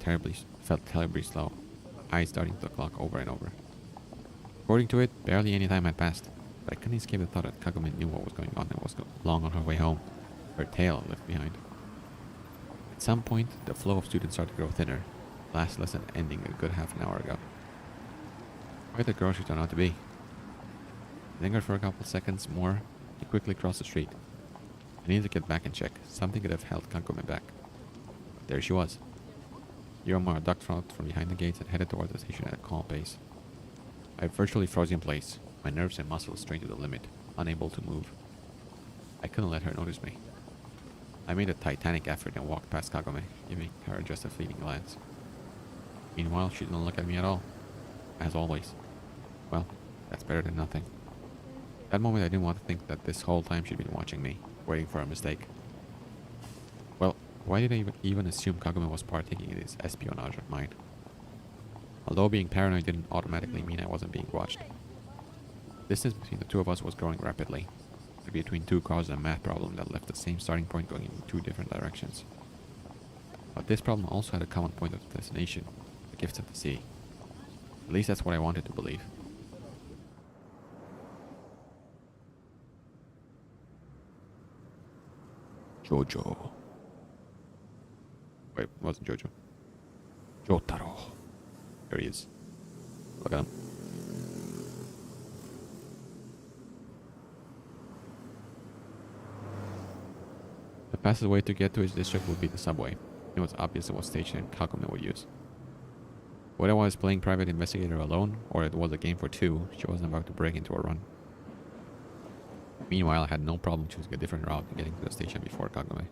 felt terribly slow, eyes darting to the clock over and over. According to it, barely any time had passed, but I couldn't escape the thought that Kagome knew what was going on and was long on her way home, her tail left behind. At some point, the flow of students started to grow thinner, the last lesson ending a good half an hour ago. Where the girl she turned out to be? I lingered for a couple seconds more, and quickly crossed the street. I needed to get back and check. Something could have held Kagome back. But there she was. Iwamura ducked out from behind the gates and headed toward the station at a calm pace. I virtually froze in place, my nerves and muscles strained to the limit, unable to move. I couldn't let her notice me. I made a titanic effort and walked past Kagome, giving her just a fleeting glance. Meanwhile, she didn't look at me at all. As always. Well, that's better than nothing. At that moment, I didn't want to think that this whole time she'd been watching me, waiting for a mistake. Well, why did I even assume Kagome was partaking in this espionage of mine? Although being paranoid didn't automatically mean I wasn't being watched. Distance between the two of us was growing rapidly, like between two cars and a math problem that left the same starting point going in two different directions. But this problem also had a common point of destination, the gifts of the sea. At least that's what I wanted to believe. Jojo. Wait, it wasn't Jojo. Jotaro. There he is. Look at him. The fastest way to get to his district would be the subway. It was obvious what station Kagome would use. Whether I was playing private investigator alone, or it was a game for two, she wasn't about to break into a run. Meanwhile, I had no problem choosing a different route and getting to the station before Kagome.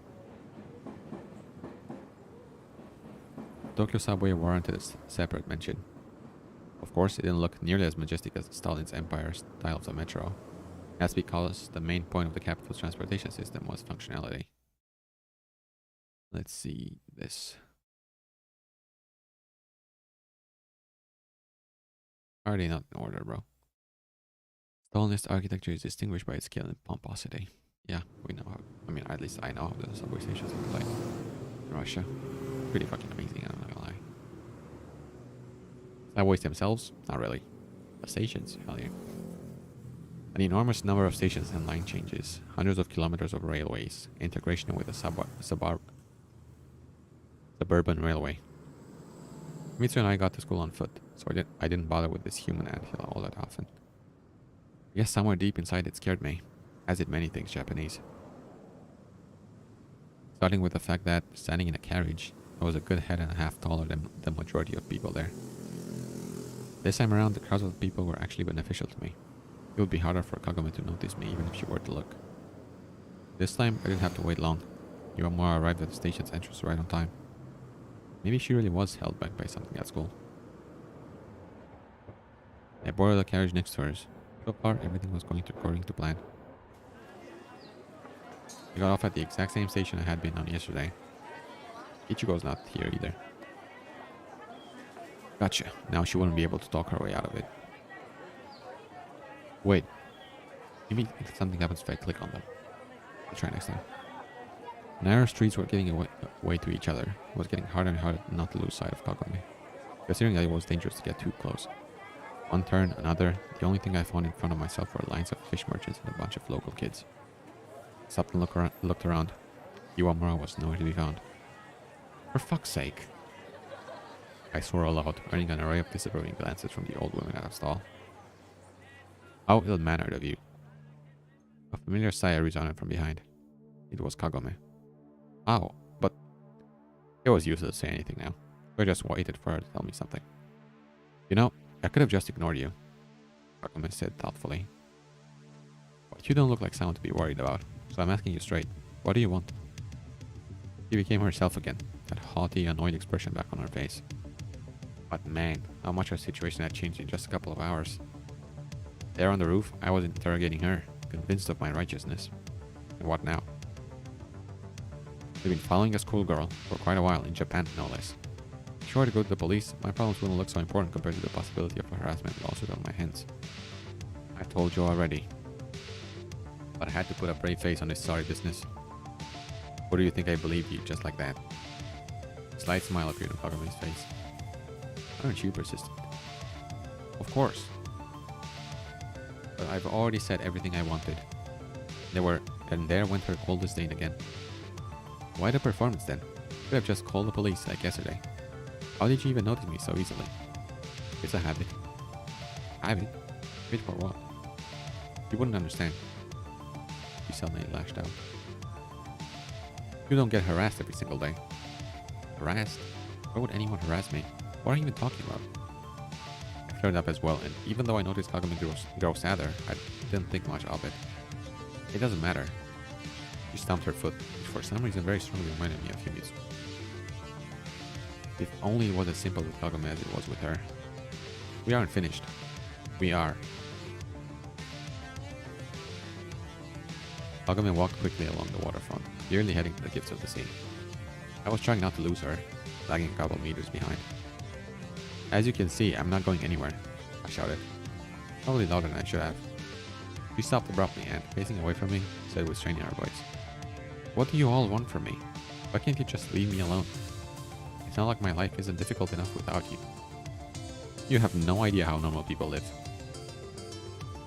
Tokyo subway warranted a separate mention. Of course, it didn't look nearly as majestic as Stalin's empire style of the metro. That's because the main point of the capital's transportation system was functionality. Let's see this. Are they not in order, bro? Stalinist architecture is distinguished by its scale and pomposity. Yeah, we know how. I mean, at least I know how the subway stations look like in Russia. Pretty fucking amazing, I'm not gonna lie. Subways themselves? Not really. The stations? Hell yeah. An enormous number of stations and line changes, hundreds of kilometers of railways, integration with the suburban railway. Mitsu and I got to school on foot, so I didn't bother with this human anthill all that often. I guess somewhere deep inside it scared me, as did many things Japanese. Starting with the fact that, standing in a carriage, I was a good head and a half taller than the majority of people there. This time around, the crowds of people were actually beneficial to me. It would be harder for Kagome to notice me even if she were to look. This time, I didn't have to wait long. Iwamura arrived at the station's entrance right on time. Maybe she really was held back by something at school. I boarded the carriage next to hers. So far, everything was going according to plan. I got off at the exact same station I had been on yesterday. Ichigo's not here either. Gotcha. Now she wouldn't be able to talk her way out of it. Wait. Maybe something happens if I click on them. I'll try next time. Narrow streets were giving way to each other. It was getting harder and harder not to lose sight of Kagome, considering that it was dangerous to get too close. One turn, another. The only thing I found in front of myself were lines of fish merchants and a bunch of local kids. I stopped and looked around. Iwamura was nowhere to be found. For fuck's sake. I swore aloud, earning an array of disapproving glances from the old women at the stall. How ill-mannered of you. A familiar sigh resounded from behind. It was Kagome. Ow, but it was useless to say anything now. So I just waited for her to tell me something. You know, I could have just ignored you, Kagome said thoughtfully. But you don't look like someone to be worried about, so I'm asking you straight. What do you want? She became herself again, that haughty, annoyed expression back on her face. But man, how much her situation had changed in just a couple of hours. There on the roof, I was interrogating her, convinced of my righteousness. And what now? They've been following a schoolgirl for quite a while, in Japan no less. Sure to go to the police, my problems wouldn't look so important compared to the possibility of a harassment lawsuit on my hands. I told you already. But I had to put a brave face on this sorry business. Or do you think I believe you just like that? A slight smile appeared on Kagome's face. Aren't you persistent? Of course. But I've already said everything I wanted. And there went her cold disdain again. Why the performance then? Could have just called the police like yesterday. How did you even notice me so easily? It's a habit. Habit? Wait for what? You wouldn't understand. She suddenly lashed out. You don't get harassed every single day. Harassed? Why would anyone harass me? What are you even talking about? I flared up as well, and even though I noticed Kagome grow sadder, I didn't think much of it. It doesn't matter. She stomped her foot, which for some reason very strongly reminded me of Yumi's. If only it was as simple with Kagome as it was with her. We aren't finished. We are. Kagome walked quickly along the waterfront, clearly heading to the gifts of the sea. I was trying not to lose her, lagging a couple meters behind. As you can see, I'm not going anywhere, I shouted. Probably louder than I should have. She stopped abruptly and, facing away from me, said with straining her voice, "What do you all want from me? Why can't you just leave me alone? It's not like my life isn't difficult enough without you. You have no idea how normal people live.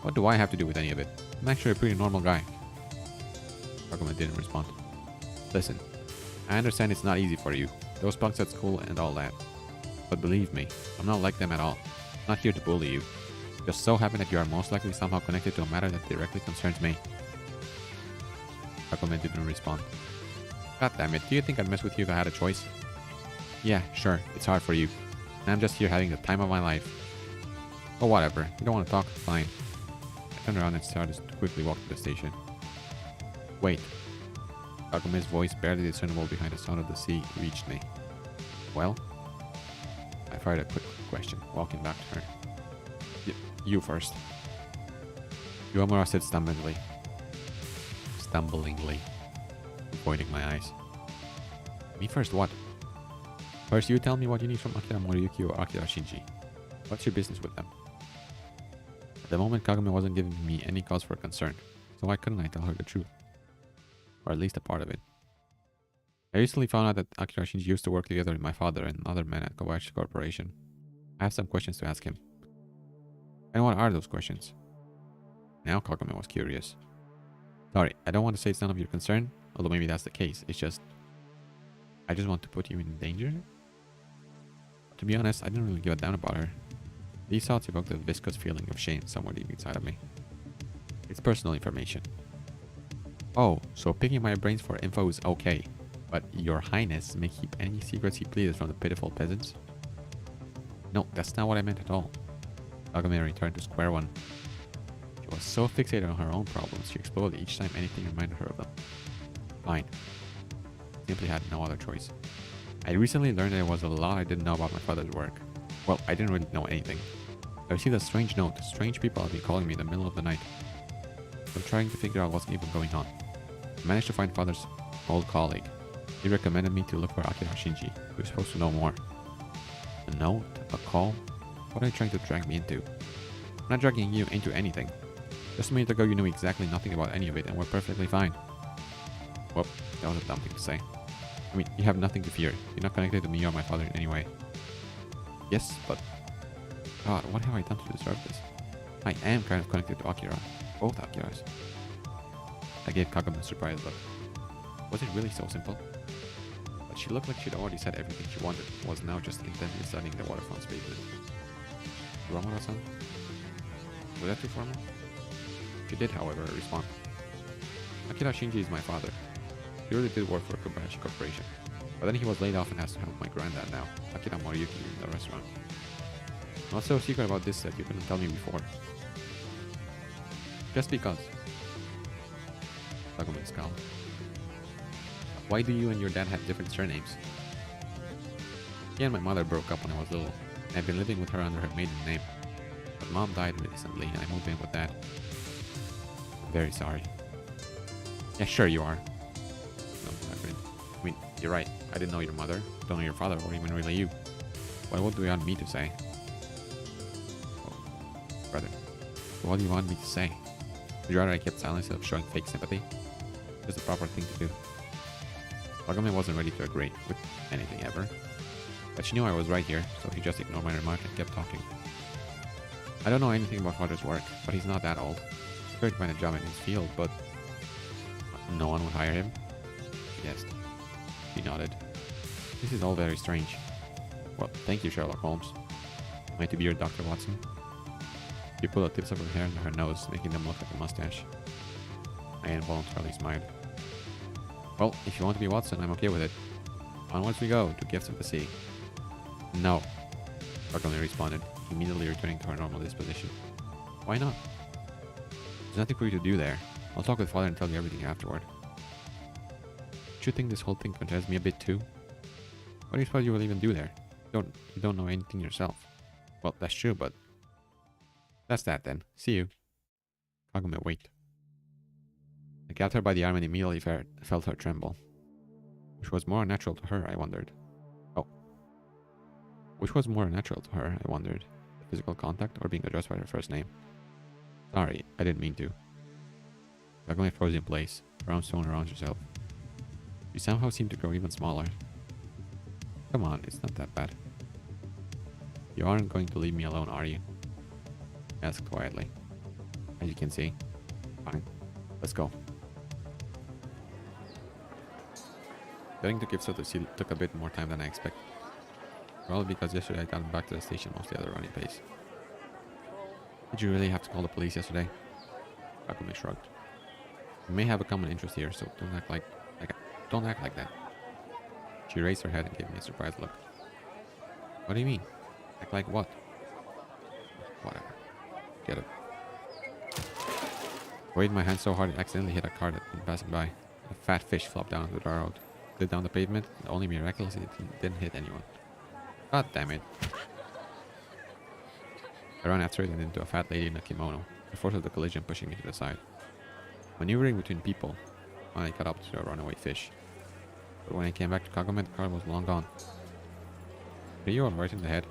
What do I have to do with any of it? I'm actually a pretty normal guy." Kagome didn't respond. "Listen, I understand it's not easy for you, those punks at school and all that. But believe me, I'm not like them at all. I'm not here to bully you. Just so happen that you are most likely somehow connected to a matter that directly concerns me." Kagome didn't respond. God damn it, do you think I'd mess with you if I had a choice? Yeah, sure, it's hard for you. And I'm just here having the time of my life. Oh, whatever, you don't want to talk? Fine. I turned around and started to quickly walk to the station. Wait. Kagome's voice, barely discernible behind the sound of the sea, reached me. Well? I fired a quick question, walking back to her. You first. Iwamura said stumblingly, avoiding my eyes. Me first what? First you tell me what you need from Akira Moriyuki or Akira Shinji. What's your business with them? At the moment, Kagome wasn't giving me any cause for concern, so why couldn't I tell her the truth? Or at least a part of it. I recently found out that Akira Shinji used to work together with my father and another man at Kobayashi Corporation. I have some questions to ask him. And what are those questions? Now Kagome was curious. Sorry, I don't want to say it's none of your concern, although maybe that's the case. It's just, I just want to put you in danger? To be honest, I didn't really give a damn about her. These thoughts evoked a viscous feeling of shame somewhere deep inside of me. It's personal information. Oh, so picking my brains for info is okay, but your highness may keep any secrets he pleases from the pitiful peasants? No, that's not what I meant at all. Kagome returned to square one. She was so fixated on her own problems, she exploded each time anything reminded her of them. Fine. Simply had no other choice. I recently learned that there was a lot I didn't know about my father's work. Well, I didn't really know anything. I received a strange note. Strange people had been calling me in the middle of the night. I'm trying to figure out what's even going on. I managed to find father's old colleague. He recommended me to look for Akira Shinji, who was supposed to know more. A note? A call? What are you trying to drag me into? I'm not dragging you into anything. Just a minute ago you knew exactly nothing about any of it and were perfectly fine. Well, that was a dumb thing to say. I mean, you have nothing to fear. You're not connected to me or my father in any way. Yes, but... God, what have I done to deserve this? I am kind of connected to Akira. Both Akiras. I gave Kagome a surprised look. Was it really so simple? But she looked like she'd already said everything she wanted, and was now just intently studying the waterfront's pavement. Ramura-san? Was that too formal? She did, however, respond. Akira Shinji is my father. He really did work for Kobayashi Corporation. But then he was laid off and has to help my granddad now, Akira Moriyuki, in the restaurant. What's so secret about this that you couldn't tell me before? Just because. Kagome scowled. Why do you and your dad have different surnames? He and my mother broke up when I was little, and I've been living with her under her maiden name. But mom died recently, and I moved in with dad. I'm very sorry. Yeah, sure you are. No, I mean, you're right. I didn't know your mother, don't know your father, or even really you. But what do you want me to say? Oh, brother, what do you want me to say? Would you rather I kept silent instead of showing fake sympathy? It's the proper thing to do. Kagome wasn't ready to agree with anything ever. But she knew I was right here, so he just ignored my remark and kept talking. I don't know anything about father's work, but he's not that old. He could find a job in his field, but no one would hire him? Yes. He nodded. This is all very strange. Well, thank you, Sherlock Holmes. Am I to be your Dr. Watson? She pulled the tips of her hair into her nose, making them look like a mustache. I involuntarily smiled. Well, if you want to be Watson, I'm okay with it. Onwards we go, to Gifts of the Sea. No, Kagome responded, immediately returning to her normal disposition. Why not? There's nothing for you to do there. I'll talk with father and tell you everything afterward. Don't you think this whole thing concerns me a bit too? What do you suppose you will even do there? You don't know anything yourself. Well, that's true, but... That's that then. See you. Kagome wait. I grabbed her by the arm and immediately felt her tremble. Which was more natural to her, I wondered. Oh. Which was more natural to her, I wondered. The physical contact or being addressed by her first name? Sorry, I didn't mean to. Kagome froze in place, her arms thrown around herself. She somehow seemed to grow even smaller. Come on, it's not that bad. You aren't going to leave me alone, are you? I asked quietly. As you can see. Fine. Let's go. Getting to Gifts of the Sea took a bit more time than I expected. Probably because yesterday I got back to the station mostly at a running pace. Did you really have to call the police yesterday? Kagome shrugged. We may have a common interest here, so don't act like that. She raised her head and gave me a surprised look. What do you mean? Act like what? Whatever. Get it. I waved my hand so hard it accidentally hit a car that had been passing by. A fat fish flopped down onto the road. Slid down the pavement, and only miraculously it didn't hit anyone. God damn it. I ran after it and into a fat lady in a kimono, the force of the collision pushing me to the side. Maneuvering between people, I caught up to a runaway fish. But when I came back to Kagome, the car was long gone. Are you alright in the head?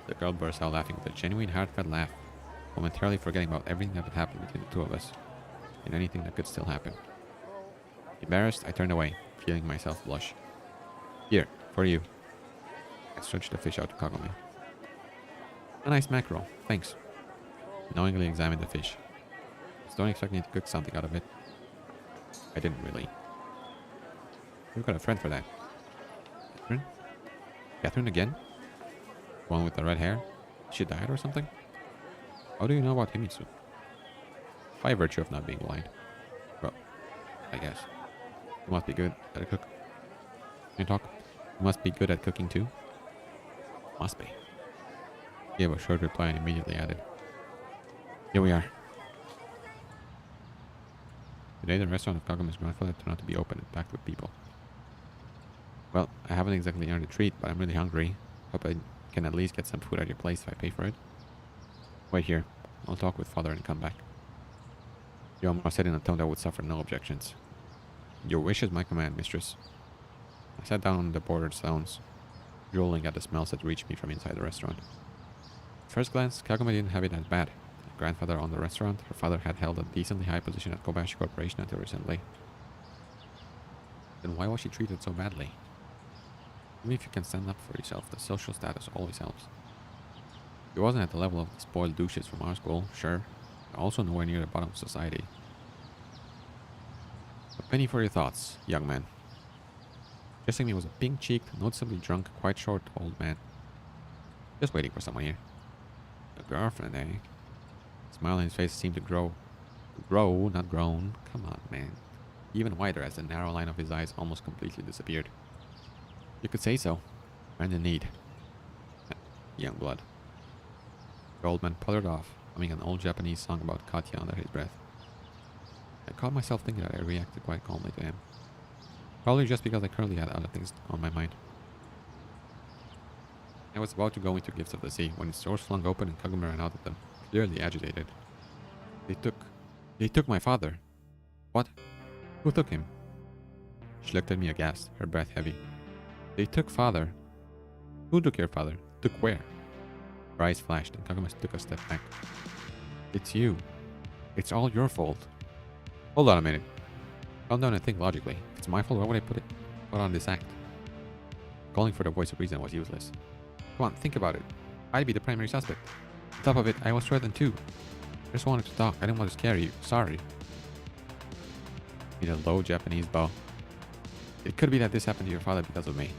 The girl burst out laughing with a genuine heartfelt laugh, momentarily forgetting about everything that had happened between the two of us, and anything that could still happen. Embarrassed, I turned away, feeling myself blush. Here, for you. I stretched the fish out to Kagome. A nice mackerel, thanks. I knowingly examined the fish. Just don't expect me to cook something out of it. I didn't really. You've got a friend for that. Catherine? Catherine again? The one with the red hair? She died or something? How do you know about Himitsu? By virtue of not being blind. Well, I guess. You must be good at a cook. Can you talk? You must be good at cooking too? Must be. Gave a short reply and immediately added, "Here we are." Today, the restaurant of Kagame's grandfather turned out to be open and packed with people. Well, I haven't exactly earned a treat, but I'm really hungry. Hope I can at least get some food at your place if I pay for it. Wait here. I'll talk with father and come back. Yomar said in a tone that would suffer no objections. Your wish is my command, mistress. I sat down on the bordered stones, drooling at the smells that reached me from inside the restaurant. At first glance, Kagome didn't have it as bad. Her grandfather owned the restaurant. Her father had held a decently high position at Kobayashi Corporation until recently. Then why was she treated so badly? Even if you can stand up for yourself, the social status always helps. She wasn't at the level of the spoiled douches from our school, sure, but also nowhere near the bottom of society. A penny for your thoughts, young man. Addressing me was a pink-cheeked, noticeably drunk, quite short old man. Just waiting for someone here. A girlfriend, eh? The smile on his face seemed to grow, not grown. Come on, man. Even wider as the narrow line of his eyes almost completely disappeared. You could say so. And in need. Young blood. The old man puttered off, humming an old Japanese song about Katya under his breath. I caught myself thinking that I reacted quite calmly to him. Probably just because I currently had other things on my mind. I was about to go into Gifts of the Sea when its doors flung open and Kagome ran out at them, clearly agitated. They took my father. What? Who took him? She looked at me aghast, her breath heavy. They took father. Who took your father? Took where? Her eyes flashed and Kagome took a step back. It's you. It's all your fault. Hold on a minute. Calm down and think logically. If it's my fault, why would I put on this act? Calling for the voice of reason was useless. Come on, think about it. I'd be the primary suspect. On top of it, I was threatened too. I just wanted to talk. I didn't want to scare you. Sorry. Made a low Japanese bow. It could be that this happened to your father because of me.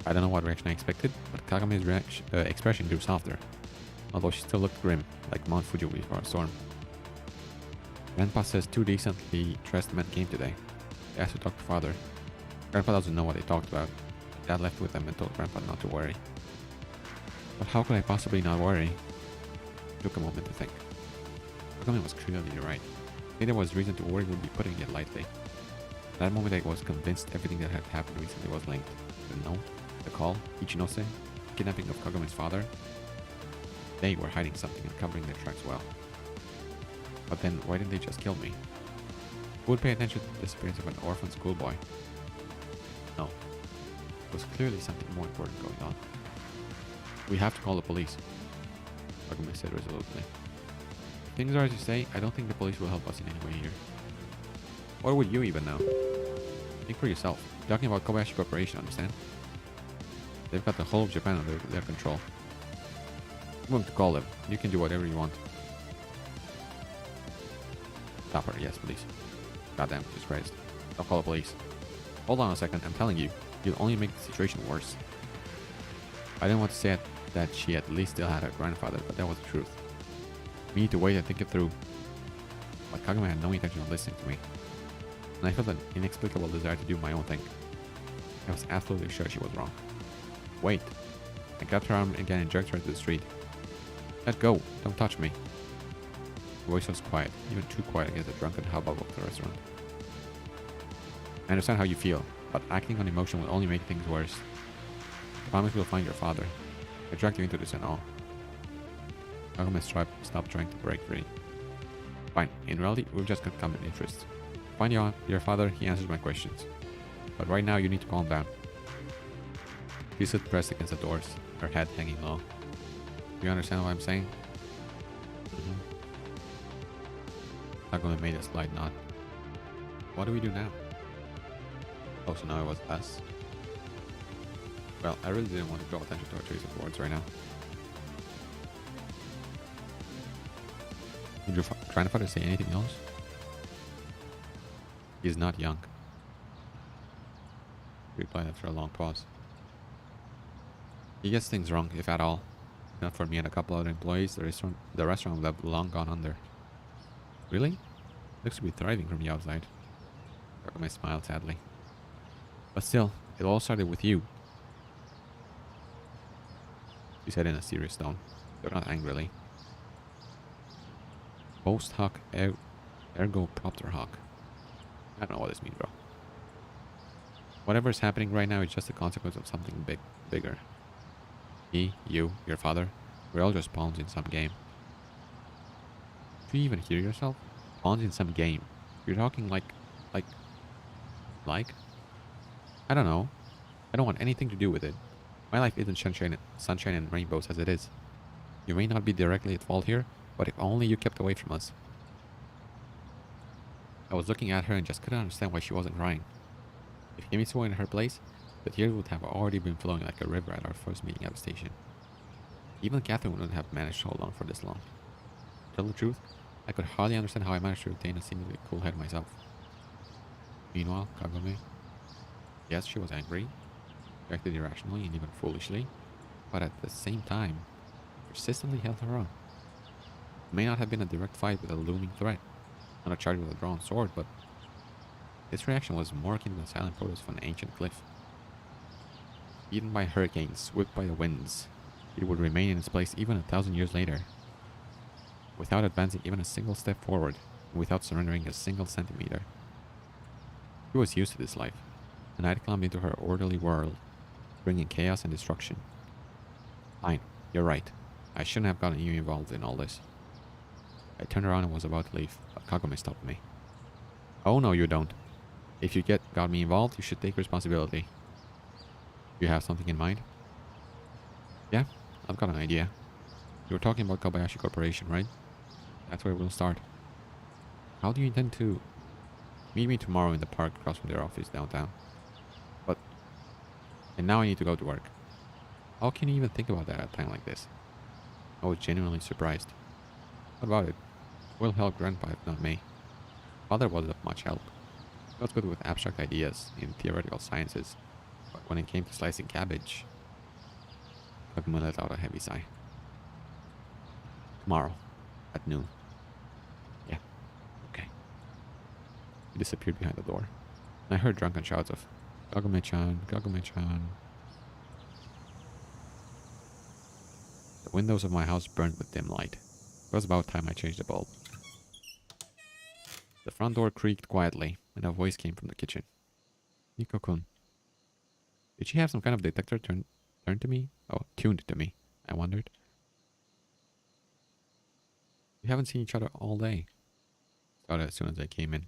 I don't know what reaction I expected, but Kagame's expression grew softer, although she still looked grim, like Mount Fuji before a storm. Grandpa says 2 decently dressed men came today. They asked to talk to father. Grandpa doesn't know what they talked about. Dad left with them and told Grandpa not to worry. But how could I possibly not worry? It took a moment to think. Kagame was clearly right. I think there was reason to worry would be putting it lightly. At that moment I was convinced everything that had happened recently was linked. The note, the call, Ichinose, the kidnapping of Kagame's father. They were hiding something and covering their tracks well. But then, why didn't they just kill me? Who would pay attention to the disappearance of an orphan schoolboy? No. There was clearly something more important going on. We have to call the police, Kagame said resolutely. If things are as you say, I don't think the police will help us in any way here. Or would you even know? Think for yourself. You're talking about Kobayashi Corporation, understand? They've got the whole of Japan under their control. I'm going to call them. You can do whatever you want. Stop her, yes, please. Goddamn, she's crazed. I'll call the police. Hold on a second, I'm telling you, you'll only make the situation worse. I didn't want to say that she at least still had her grandfather, but that was the truth. We need to wait and think it through. But Kagame had no intention of listening to me. And I felt an inexplicable desire to do my own thing. I was absolutely sure she was wrong. Wait. I grabbed her arm again and jerked her into the street. Let go, don't touch me. Her voice was quiet, even too quiet against the drunken hubbub of the restaurant. I understand how you feel, but acting on emotion will only make things worse. I promise we'll find your father. I dragged you into this and all. Kagame stopped trying to break free. Fine, in reality, we've just got common interests. Find your father, he answers my questions. But right now, you need to calm down. She stood pressed against the doors, her head hanging low. Do you understand what I'm saying? Kagame made a slight nod. What do we do now? Oh, so now it was us. Well, I really didn't want to draw attention to our choice of words right now. Did your grandfather say anything else? He's not young. He replied after a long pause. He gets things wrong, if at all. If not for me and a couple other employees, the restaurant would have long gone under. Really? Looks to be thriving from the outside. Kagame smiled sadly. But still, it all started with you. She said in a serious tone, though not angrily. Post hoc ergo propter hoc. I don't know what this means, bro. Whatever is happening right now is just a consequence of something bigger. He, you, your father, we're all just pawns in some game. Do you even hear yourself? Pawns in some game. You're talking like... I don't know. I don't want anything to do with it. My life isn't sunshine and rainbows as it is. You may not be directly at fault here, but if only you kept away from us. I was looking at her and just couldn't understand why she wasn't crying. If Himitsu were in her place, the tears would have already been flowing like a river at our first meeting at the station. Even Catherine wouldn't have managed to hold on for this long. To tell the truth, I could hardly understand how I managed to retain a seemingly cool head myself. Meanwhile, Kagome... Yes, she was angry, reacted irrationally and even foolishly, but at the same time, persistently held her own. It may not have been a direct fight with a looming threat, not a charge with a drawn sword, but this reaction was more akin to the silent protest of an ancient cliff. Beaten by hurricanes, whipped by the winds, it would remain in its place even 1,000 years later, without advancing even a single step forward, and without surrendering a single centimeter. She was used to this life, and I'd climbed into her orderly world, bringing chaos and destruction. Fine, you're right. I shouldn't have gotten you involved in all this. I turned around and was about to leave, but Kagome stopped me. Oh no, you don't. If you got me involved, you should take responsibility. You have something in mind? Yeah, I've got an idea. You were talking about Kobayashi Corporation, right? That's where we'll start. How do you intend to... Meet me tomorrow in the park across from their office downtown. But... And now I need to go to work. How can you even think about that at a time like this? I was genuinely surprised. What about it? We'll help Grandpa if not me. Father wasn't of much help. He was good with abstract ideas in theoretical sciences, but when it came to slicing cabbage... Kagome let out a heavy sigh. Tomorrow, at noon. Yeah, okay. He disappeared behind the door, and I heard drunken shouts of, Kagome-chan, Kagome-chan. The windows of my house burned with dim light. It was about time I changed the bulb. The front door creaked quietly, and a voice came from the kitchen. Nico-kun. Did she have some kind of detector tuned to me? Oh, tuned to me, I wondered. We haven't seen each other all day. Started as soon as I came in.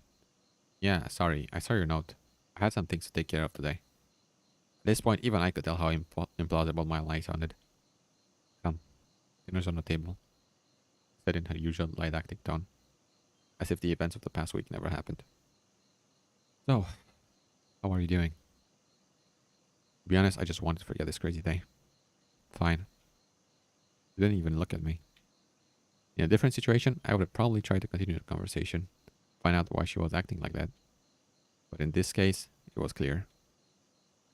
Yeah, sorry, I saw your note. I had some things to take care of today. At this point, even I could tell how implausible my lie sounded. Come, dinner's on the table. Said in her usual didactic tone, as if the events of the past week never happened. So, how are you doing? To be honest, I just wanted to forget this crazy day. Fine. You didn't even look at me. In a different situation, I would have probably tried to continue the conversation, find out why she was acting like that. But in this case, it was clear.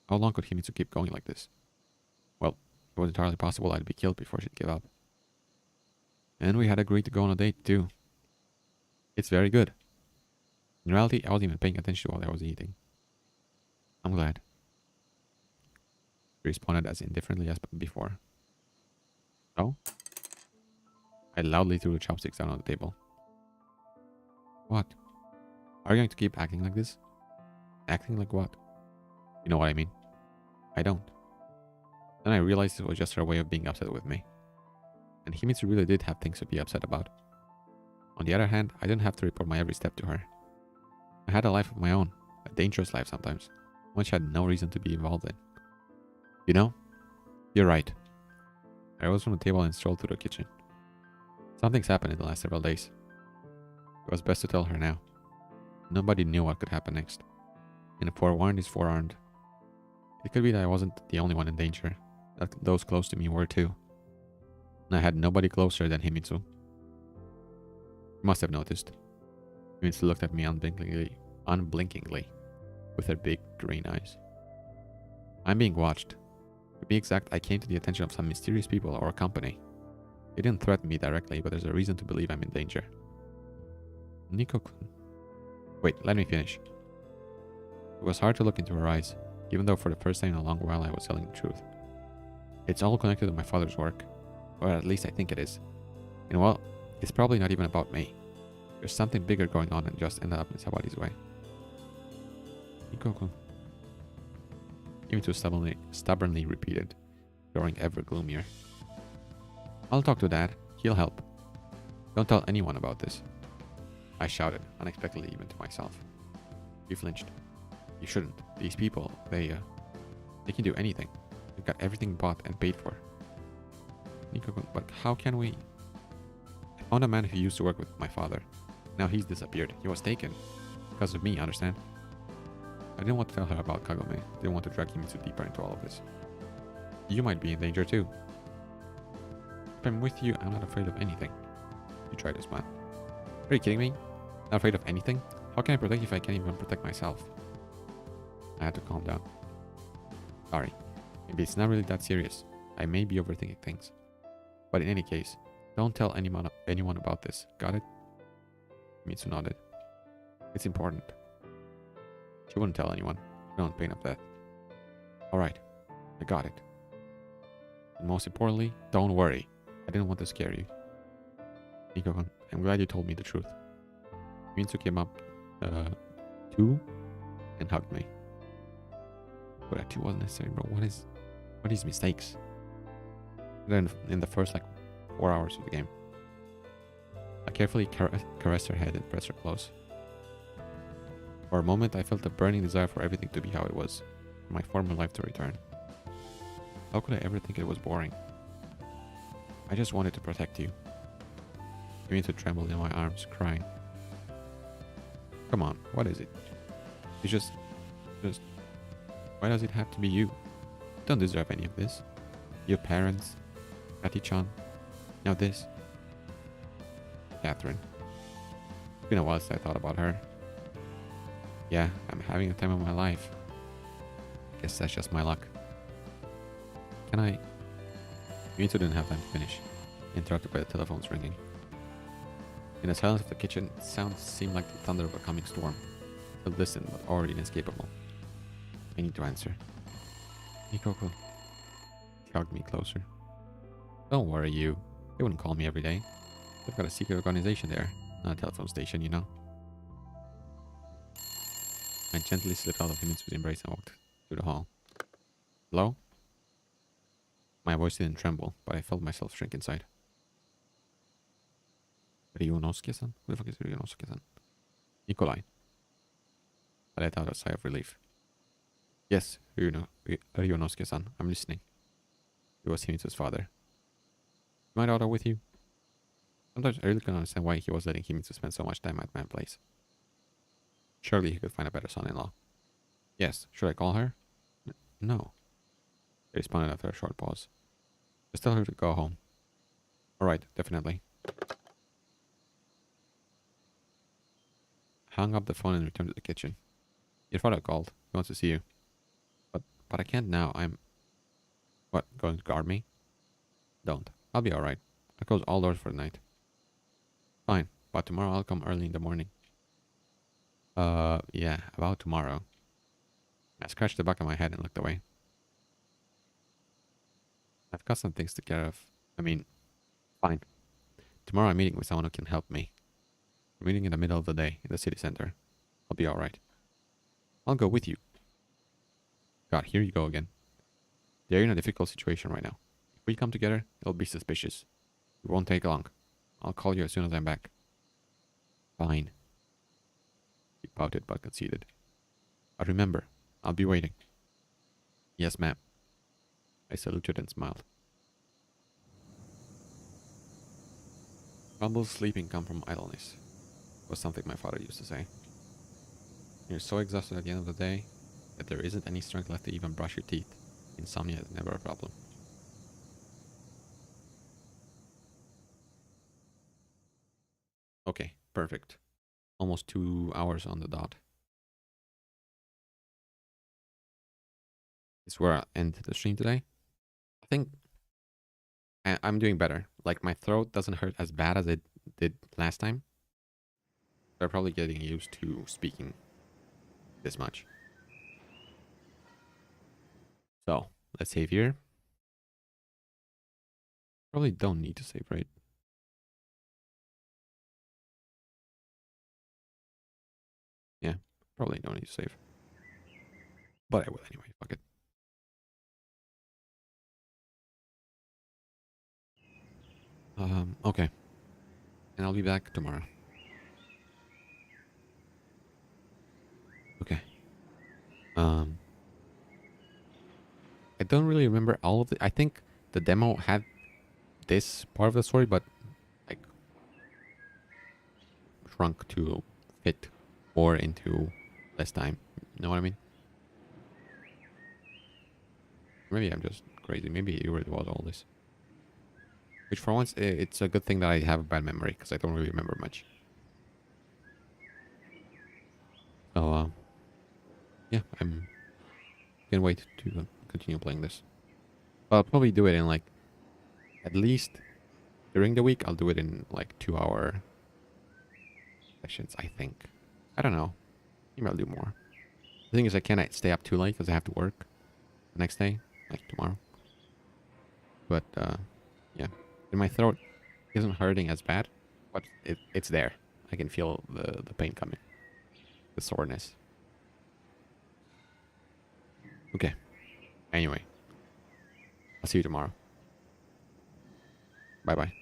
How long could Himitsu keep going like this? Well, it was entirely possible I'd be killed before she'd give up. And we had agreed to go on a date, too. It's very good. In reality, I wasn't even paying attention to what I was eating. I'm glad. She responded as indifferently as before. Oh? I loudly threw the chopsticks down on the table. What? Are you going to keep acting like this? Acting like what? You know what I mean? I don't. Then I realized it was just her way of being upset with me. And Himitsu really did have things to be upset about. On the other hand, I didn't have to report my every step to her. I had a life of my own, a dangerous life sometimes, one which I had no reason to be involved in. You know, you're right. I rose from the table and strolled through the kitchen. Something's happened in the last several days. It was best to tell her now. Nobody knew what could happen next. And forewarned is forearmed. It could be that I wasn't the only one in danger, that those close to me were too. And I had nobody closer than Himitsu. You must have noticed. Himitsu looked at me unblinkingly, with her big green eyes. I'm being watched. To be exact, I came to the attention of some mysterious people or company. They didn't threaten me directly, but there's a reason to believe I'm in danger. Nico-kun. Wait, let me finish. It was hard to look into her eyes, even though for the first time in a long while I was telling the truth. It's all connected to my father's work. Or at least I think it is. And well, it's probably not even about me. There's something bigger going on and just ended up in somebody's way. Ikoku. Himitsu stubbornly repeated, growing ever gloomier. I'll talk to Dad. He'll help. Don't tell anyone about this. I shouted, unexpectedly even to myself. He flinched. You shouldn't. These people, they can do anything. They've got everything bought and paid for. Ikoku, but how can we? I found a man who used to work with my father. Now he's disappeared. He was taken. Because of me, understand? I didn't want to tell her about Kagome. Didn't want to drag Himitsu deeper into all of this. You might be in danger too. If I'm with you, I'm not afraid of anything. You tried to smile. Are you kidding me? Not afraid of anything? How can I protect you if I can't even protect myself? I had to calm down. Sorry. Maybe it's not really that serious. I may be overthinking things. But in any case, don't tell anyone about this. Got it? Himitsu nodded. It's important. She wouldn't tell anyone. She's on pain of death. Alright. I got it. And most importantly, don't worry. I didn't want to scare you. Nikko, I'm glad you told me the truth. Himitsu came up too and hugged me. But that too wasn't necessary, bro. What are these mistakes? Then in the first 4 hours of the game. I carefully caressed her head and pressed her close. For a moment, I felt a burning desire for everything to be how it was, for my former life to return. How could I ever think it was boring? I just wanted to protect you. Himitsu trembled in my arms, crying. Come on, what is it? It's just... Why does it have to be you? You don't deserve any of this. Your parents, Kati-chan, now this. Catherine. It's been a while since I thought about her. Yeah, I'm having the time of my life. Guess that's just my luck. Can I... Himitsu didn't have time to finish, interrupted by the telephone's ringing. In the silence of the kitchen, sounds seemed like the thunder of a coming storm. Still distant, but already inescapable. I need to answer. Nikoko. She hugged me closer. Don't worry, you. They wouldn't call me every day. They've got a secret organization there, not a telephone station, you know. I gently slipped out of Himitsu's embrace and walked through the hall. Hello? My voice didn't tremble, but I felt myself shrink inside. Ryunosuke-san? Who the fuck is Ryunosuke-san? Nikolai. I let out a sigh of relief. Yes, Ryunosuke-san, I'm listening. He was Himitsu's father. Is my daughter with you? Sometimes I really couldn't understand why he was letting Himitsu spend so much time at my place. Surely he could find a better son-in-law. Yes, should I call her? No. He responded after a short pause. Just tell her to go home. Alright, definitely. I hung up the phone and returned to the kitchen. Your father called. He wants to see you. But I can't now. I'm... What, going to guard me? Don't. I'll be alright. I'll close all doors for the night. Fine, but tomorrow I'll come early in the morning. Yeah, about tomorrow. I scratched the back of my head and looked away. I've got some things to care of. I mean, fine. Tomorrow I'm meeting with someone who can help me. We're meeting in the middle of the day in the city center. I'll be alright. I'll go with you. God, here you go again. They're in a difficult situation right now. If we come together, it'll be suspicious. It won't take long. I'll call you as soon as I'm back. Fine. He pouted but conceded. But remember, I'll be waiting. Yes, ma'am. I saluted and smiled. Troubles sleeping come from idleness, was something my father used to say. You're so exhausted at the end of the day that there isn't any strength left to even brush your teeth. Insomnia is never a problem. Okay, perfect. Almost 2 hours on the dot. This is where I'll end the stream today. I think I'm doing better. Like, my throat doesn't hurt as bad as it did last time. They're probably getting used to speaking this much. So, let's save here. Probably don't need to save, right? Yeah, probably don't need to save. But I will anyway. Fuck it. Okay. And I'll be back tomorrow. Okay. Um, I don't really remember all of it. I think the demo had this part of the story, but like shrunk to fit more into less time. Know what I mean? Maybe I'm just crazy. Maybe it already was all this. Which for once, it's a good thing that I have a bad memory because I don't really remember much. So, yeah, I'm can't wait to continue playing this. I'll probably do it in like at least during the week. I'll do it in like 2 hour sessions. I think. I don't know. Maybe I'll do more. The thing is, I cannot stay up too late because I have to work the next day, like tomorrow. But yeah, and my throat isn't hurting as bad, but it's there. I can feel the pain coming, the soreness. Okay. Anyway, I'll see you tomorrow. Bye bye.